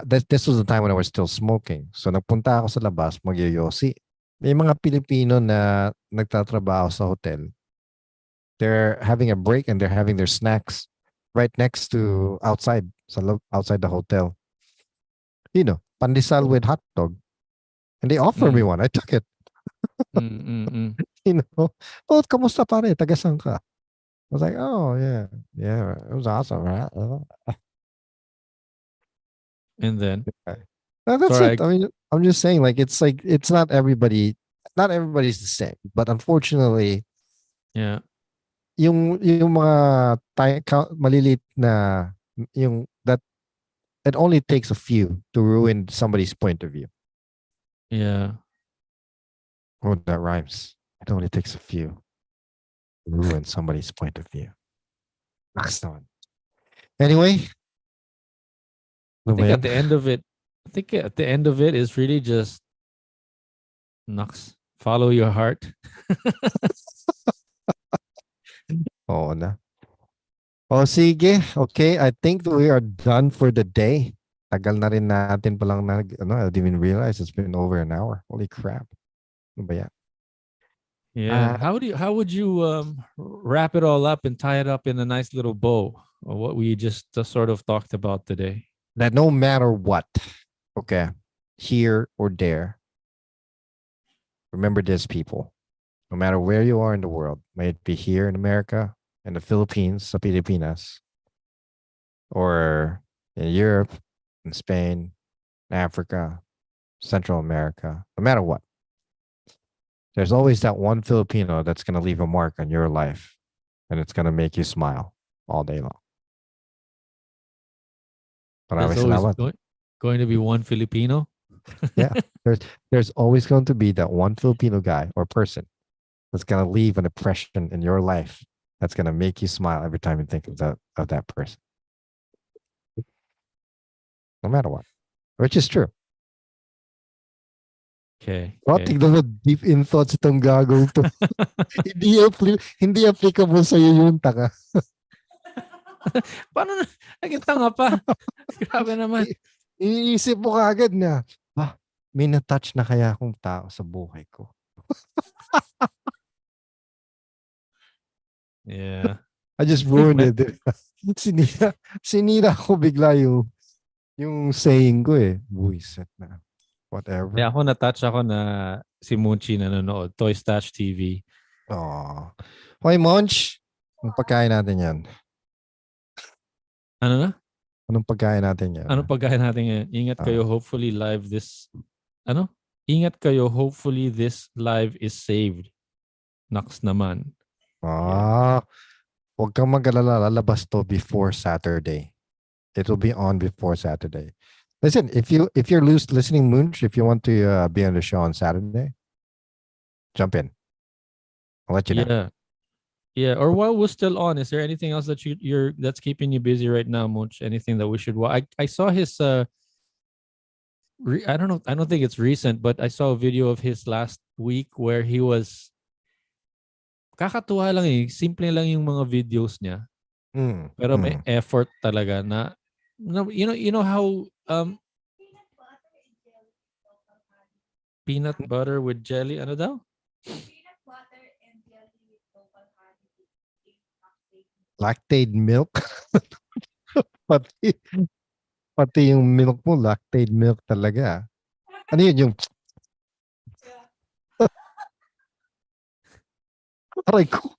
B: This was the time when I was still smoking. So, nagpunta ako sa labas, magyoyosi. May mga Pilipino na nagtatrabaho sa hotel. They're having a break and they're having their snacks right next to outside the hotel. Pandesal with hot dog. And they offered me one. I took it. Oh, kamusta pare? Tagasan ka? I was like, oh, yeah. Yeah, it was awesome, right?
A: and then,
B: That's
A: sorry,
B: it. I mean, I'm just saying, like, it's not everybody's the same. But unfortunately,
A: yeah,
B: yung mga maliliit na, that it only takes a few to ruin somebody's point of view.
A: yeah.
B: Oh, that rhymes. It only takes a few to ruin somebody's point of view. Next one. Anyway,
A: I think at the end of it, is really just Nux. Follow your heart.
B: Oo na. O sige, okay. I think we are done for the day. Tagal na rin natin palang I didn't even realize it's been over an hour. Holy crap. Ano ba yan?
A: Yeah. How would you wrap it all up and tie it up in a nice little bow? Or what we just sort of talked about today.
B: That no matter what, okay, here or there, remember this, people. No matter where you are in the world, may it be here in America, in the Philippines, sa Pilipinas, or in Europe, in Spain, Africa, Central America, no matter what, there's always that one Filipino that's going to leave a mark on your life, and it's going to make you smile all day long.
A: There's always going to be one Filipino.
B: Yeah, there's always going to be that one Filipino guy or person that's going to leave an impression in your life that's going to make you smile every time you think of that person. No matter what, which is true.
A: Okay.
B: Tignan mo, deep in thoughts itong gagawin to. hindi applicable sa'yo yung taka.
A: Paano naging tanga pa? Grabe naman.
B: Iisip mo kagad na, may na-touch na kaya akong tao sa buhay ko.
A: Yeah.
B: I just ruined it. Sinira ko bigla yung saying ko eh. Buisit na. Whatever.
A: Yeah, ako na-touch ako na si Munchi nanonood. Toy Stash TV.
B: Oh. Okay, Monch. Anong pagkain natin yan?
A: Ano na?
B: Anong pagkain natin yan?
A: Anong pagkain natin yan? Ingat kayo. Hopefully live this... Ano? Ingat kayo. Hopefully this live is saved. Naks naman.
B: Huwag kang mag-alala. Lalabas to before Saturday. It will be on before Saturday. Listen, if you're listening, Moonch, if you want to be on the show on Saturday, jump in. I'll let you know.
A: Yeah. Or while we're still on, is there anything else that you're that's keeping you busy right now, Moonch? Anything that we should watch? I saw his I don't know. I don't think it's recent, but I saw a video of his last week where he was kakatuwa lang eh. Simple lang yung mga videos niya. Pero may effort talaga na you know how peanut butter with jelly, ano daw?
C: Peanut butter and jelly with local honey.
B: Lactate milk? pati yung milk mo, lactate milk talaga. Ano yun yung... Aray ko.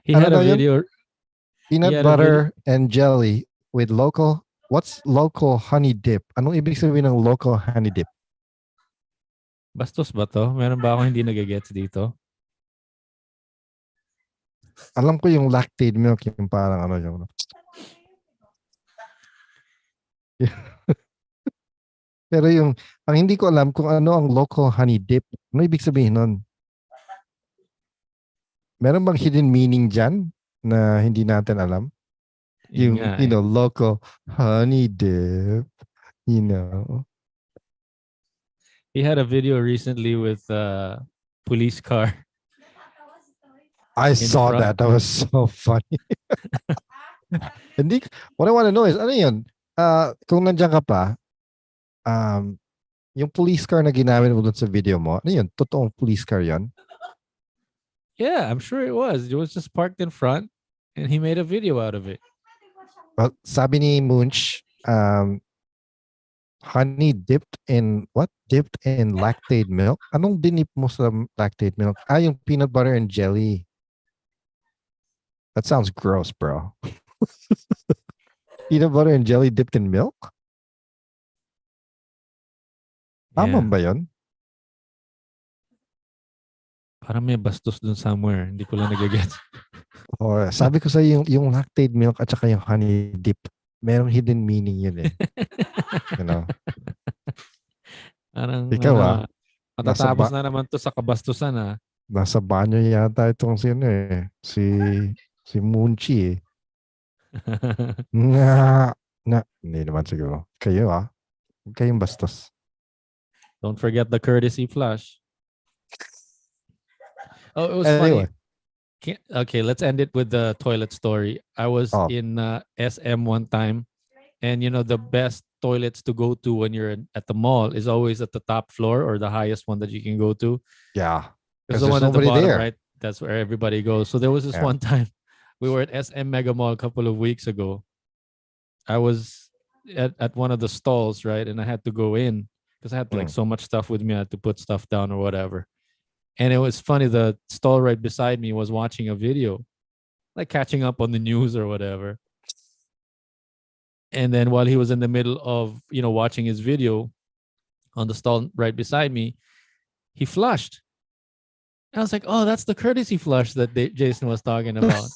A: He had a video.
B: Peanut butter and jelly with local... What's local honey dip? Anong ibig sabihin ng local honey dip?
A: Bastos ba to? Meron ba ako hindi nagagets dito?
B: Alam ko yung lactate milk, yung parang ano yung... Pero ang hindi ko alam kung ano ang local honey dip. Ano ibig sabihin nun? Meron bang hidden meaning dyan na hindi natin alam? Yung, local honey dip,
A: He had a video recently with police car.
B: I saw that. That was so funny. What I want to know is, ano yun? Kung nandiyan ka pa, yung police car na ginamit mo dun sa video mo, ano yun? Totoong police car yun?
A: Yeah, I'm sure it was. It was just parked in front and he made a video out of it.
B: Well, sabi ni Munch, honey dipped in what? Dipped in lactate milk? Anong dinip mo sa lactate milk? Yung peanut butter and jelly. That sounds gross, bro. Peanut butter and jelly dipped in milk? Tama ba yun?
A: Parang may bastos dun somewhere. Hindi ko lang nagagets.
B: Sabi ko sa yung lactate milk at saka yung honey dip, merong hidden meaning yun eh.
A: Parang,
B: ikaw
A: matatapos na naman to sa kabastusan
B: Nasa banyo yata itong si Munchi eh. Hindi naman siguro. Kayo Huwag kayong bastos.
A: Don't forget the courtesy flush. Oh, it was
B: Anyway.
A: funny. Okay, let's end it with the toilet story. I was
B: Oh.
A: in SM one time, and the best toilets to go to when you're at the mall is always at the top floor or the highest one that you can go to.
B: Yeah.
A: Because
B: Because
A: the
B: there's
A: one at the
B: nobody
A: bottom,
B: there.
A: right? That's where everybody goes. So there was this
B: Yeah.
A: one time we were at SM Mega Mall a couple of weeks ago. I was at one of the stalls, right? And I had to go in because I had like so much stuff with me. I had to put stuff down or whatever. And it was funny. The stall right beside me was watching a video, like catching up on the news or whatever. And then while he was in the middle of, watching his video on the stall right beside me, he flushed. And I was like, oh, that's the courtesy flush that Jason was talking about.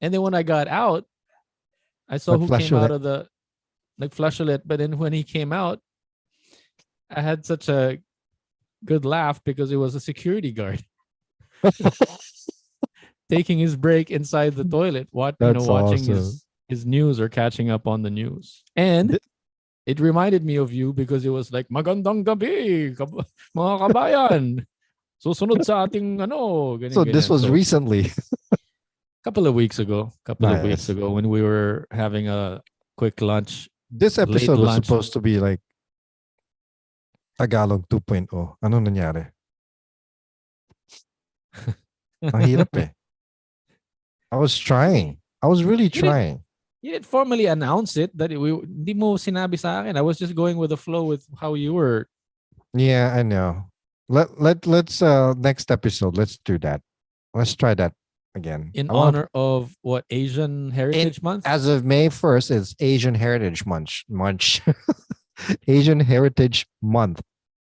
A: And then when I got out, I saw who came out of the flush ulit. But then when he came out, I had such a good laugh because it was a security guard taking his break inside the toilet, watching
B: awesome.
A: his news or catching up on the news. And it reminded me of you because it was like, magandang gabi, mga kabayan. Susunod sa ating ganyan,
B: So this
A: ganyan.
B: was recently.
A: Couple of weeks ago when we were having a quick lunch.
B: This
A: late
B: episode was
A: lunch.
B: supposed to be like Tagalog 2.0. Ano nangyari? Ang hirap eh. I was trying. I was really trying.
A: You didn't formally announce it that hindi mo sinabi sa akin. I was just going with the flow with how you were.
B: Yeah, I know. Let's next episode, let's do that. Let's try that again.
A: In honor of what, Asian Heritage Month?
B: As of May 1st, it's Asian Heritage Month. Asian Heritage Month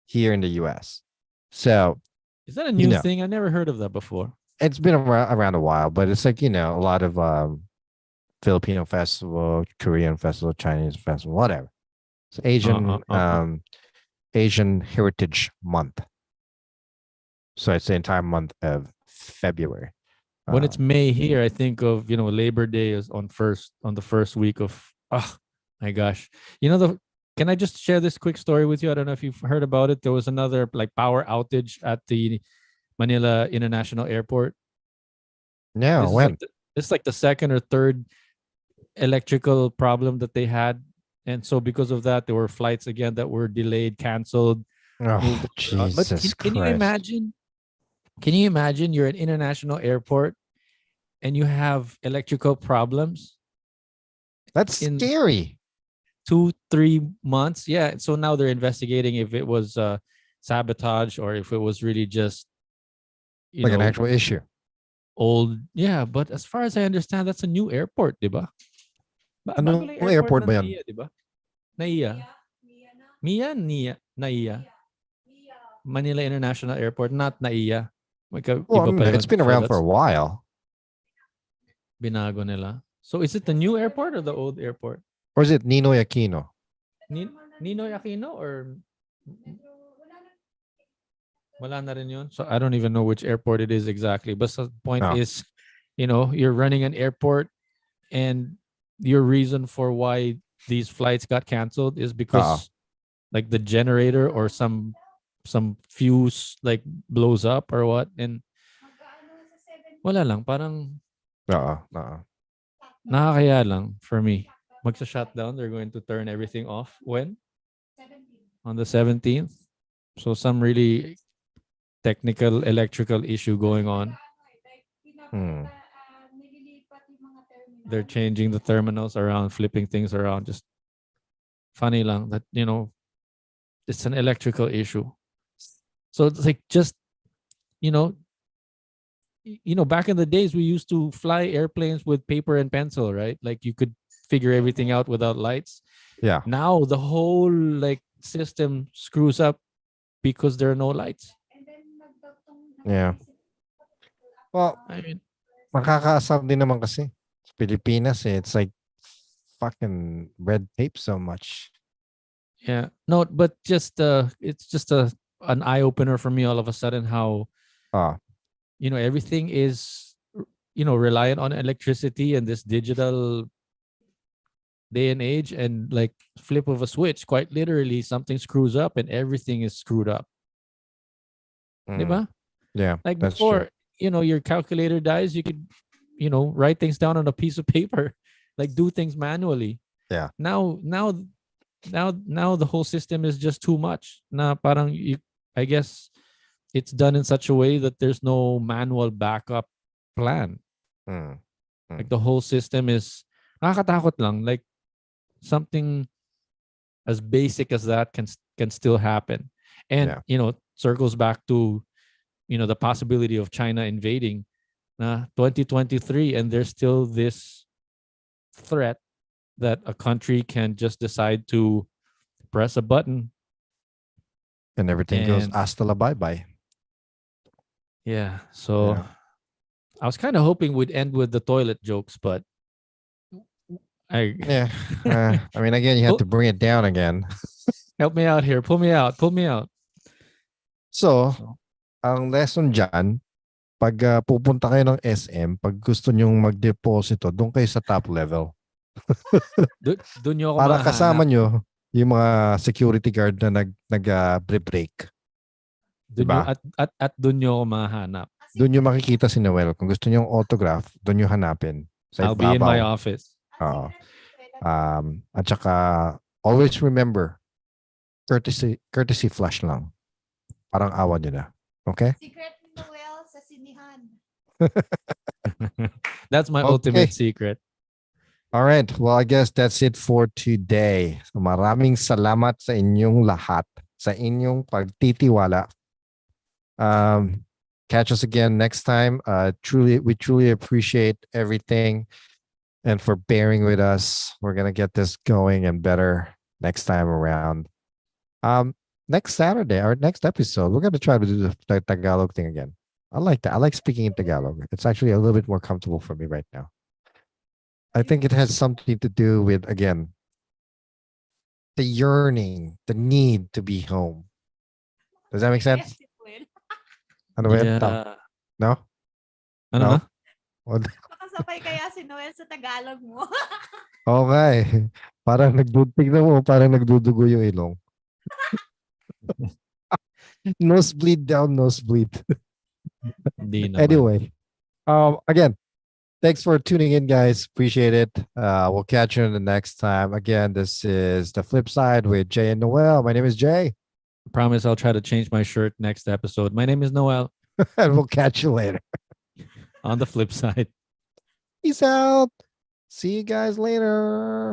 B: here in the US. So
A: is that a new thing? I never heard of that before.
B: It's been around a while, but it's like, a lot of Filipino festival, Korean festival, Chinese festival, whatever. It's Asian Heritage Month. So it's the entire month of February.
A: When it's May here, I think of, Labor Day is on the first week of, oh my gosh. Can I just share this quick story with you? I don't know if you've heard about it. There was another like power outage at the Manila International Airport.
B: Yeah,
A: this is like the second or third electrical problem that they had. And so because of that, there were flights again that were delayed, canceled.
B: Oh, Jesus
A: but can you
B: Christ.
A: imagine? Can you imagine you're at an international airport and you have electrical problems?
B: That's scary.
A: 2-3 months. Yeah. So now they're investigating if it was sabotage or if it was really just
B: an actual issue.
A: Old. Yeah. But as far as I understand, that's a new airport, diba?
B: Anong airport ba yan?
A: Diba? Naiya. Naiya. Manila International Airport, not Naiya.
B: It's been around for a while.
A: Binago nila. So is it the new airport or the old airport?
B: Or is it Ninoy Aquino?
A: Ninoy Aquino or wala na rin yun? So I don't even know which airport it is exactly. But the point is, you're running an airport and your reason for why these flights got canceled is because like the generator or some fuse like blows up or what, and wala lang, parang nakakaya lang for me. Magsa-shutdown, they're going to turn everything off when? On the 17th. So some really technical electrical issue going on. They're changing the terminals around, flipping things around. Just funny lang that, it's an electrical issue. So it's like just, back in the days, we used to fly airplanes with paper and pencil, right? Like you could figure everything out without lights.
B: Yeah.
A: Now the whole like system screws up because there are no lights.
B: Yeah. Well,
A: I mean,
B: makakaasar din naman kasi. Pilipinas, it's like fucking red tape so much.
A: Yeah. No, but just it's just an eye opener for me all of a sudden how everything is reliant on electricity and this digital day and age, and like flip of a switch, quite literally something screws up and everything is screwed up. Diba?
B: Yeah,
A: Like
B: that's true.
A: before, your calculator dies, you could, write things down on a piece of paper, like do things manually.
B: Yeah.
A: Now the whole system is just too much. Na parang I guess it's done in such a way that there's no manual backup plan.
B: Mm.
A: Like the whole system is nakakatakot lang. Like something as basic as that can still happen. And circles back to the possibility of China invading 2023, and there's still this threat that a country can just decide to press a button
B: And everything goes
A: and
B: hasta la bye-bye.
A: yeah. So
B: Yeah.
A: I was kind of hoping we'd end with the toilet jokes, but
B: Yeah. I mean, again, you have to bring it down again.
A: Help me out here. Pull me out.
B: So, ang lesson dyan, pag pupunta kayo ng SM, pag gusto nyong mag-deposito, doon kayo sa top level.
A: Doon nyo ako
B: Para
A: mahanap.
B: kasama nyo yung mga security guard na nag-break. Diba?
A: At doon nyo ako mahanap.
B: Doon nyo makikita si Noel. Kung gusto nyo yung autograph, doon nyo hanapin. Sa
A: I'll be in my
B: ibabaw.
A: office.
B: Oo. At saka, always remember, courtesy flash lang. Parang awa nyo na. Okay?
C: Secret ni Noel sa sinihan.
A: That's my ultimate secret.
B: All right. Well, I guess that's it for today. So maraming salamat sa inyong lahat, sa inyong pagtitiwala. Catch us again next time. We truly appreciate everything and for bearing with us. We're gonna get this going and better next time around. Next Saturday, our next episode, we're gonna try to do the Tagalog thing again. I like that. I like speaking in Tagalog. It's actually a little bit more comfortable for me right now. I think it has something to do with, again, the yearning, the need to be home. Does that make sense? Ano ba yun?
A: Yeah.
B: No?
A: Ano
B: No?
A: na?
C: Makasabay kaya si Noel sa Tagalog mo.
B: Okay. Parang parang nagdudugo yung ilong. Nosebleed down, nosebleed.
A: Hindi naman.
B: Anyway, again, thanks for tuning in, guys. Appreciate it. We'll catch you in the next time. Again, this is The Flip Side with Jay and Noel. My name is Jay.
A: Promise I'll try to change my shirt next episode. My name is Noel.
B: And we'll catch you later.
A: On the flip side.
B: Peace out. See you guys later.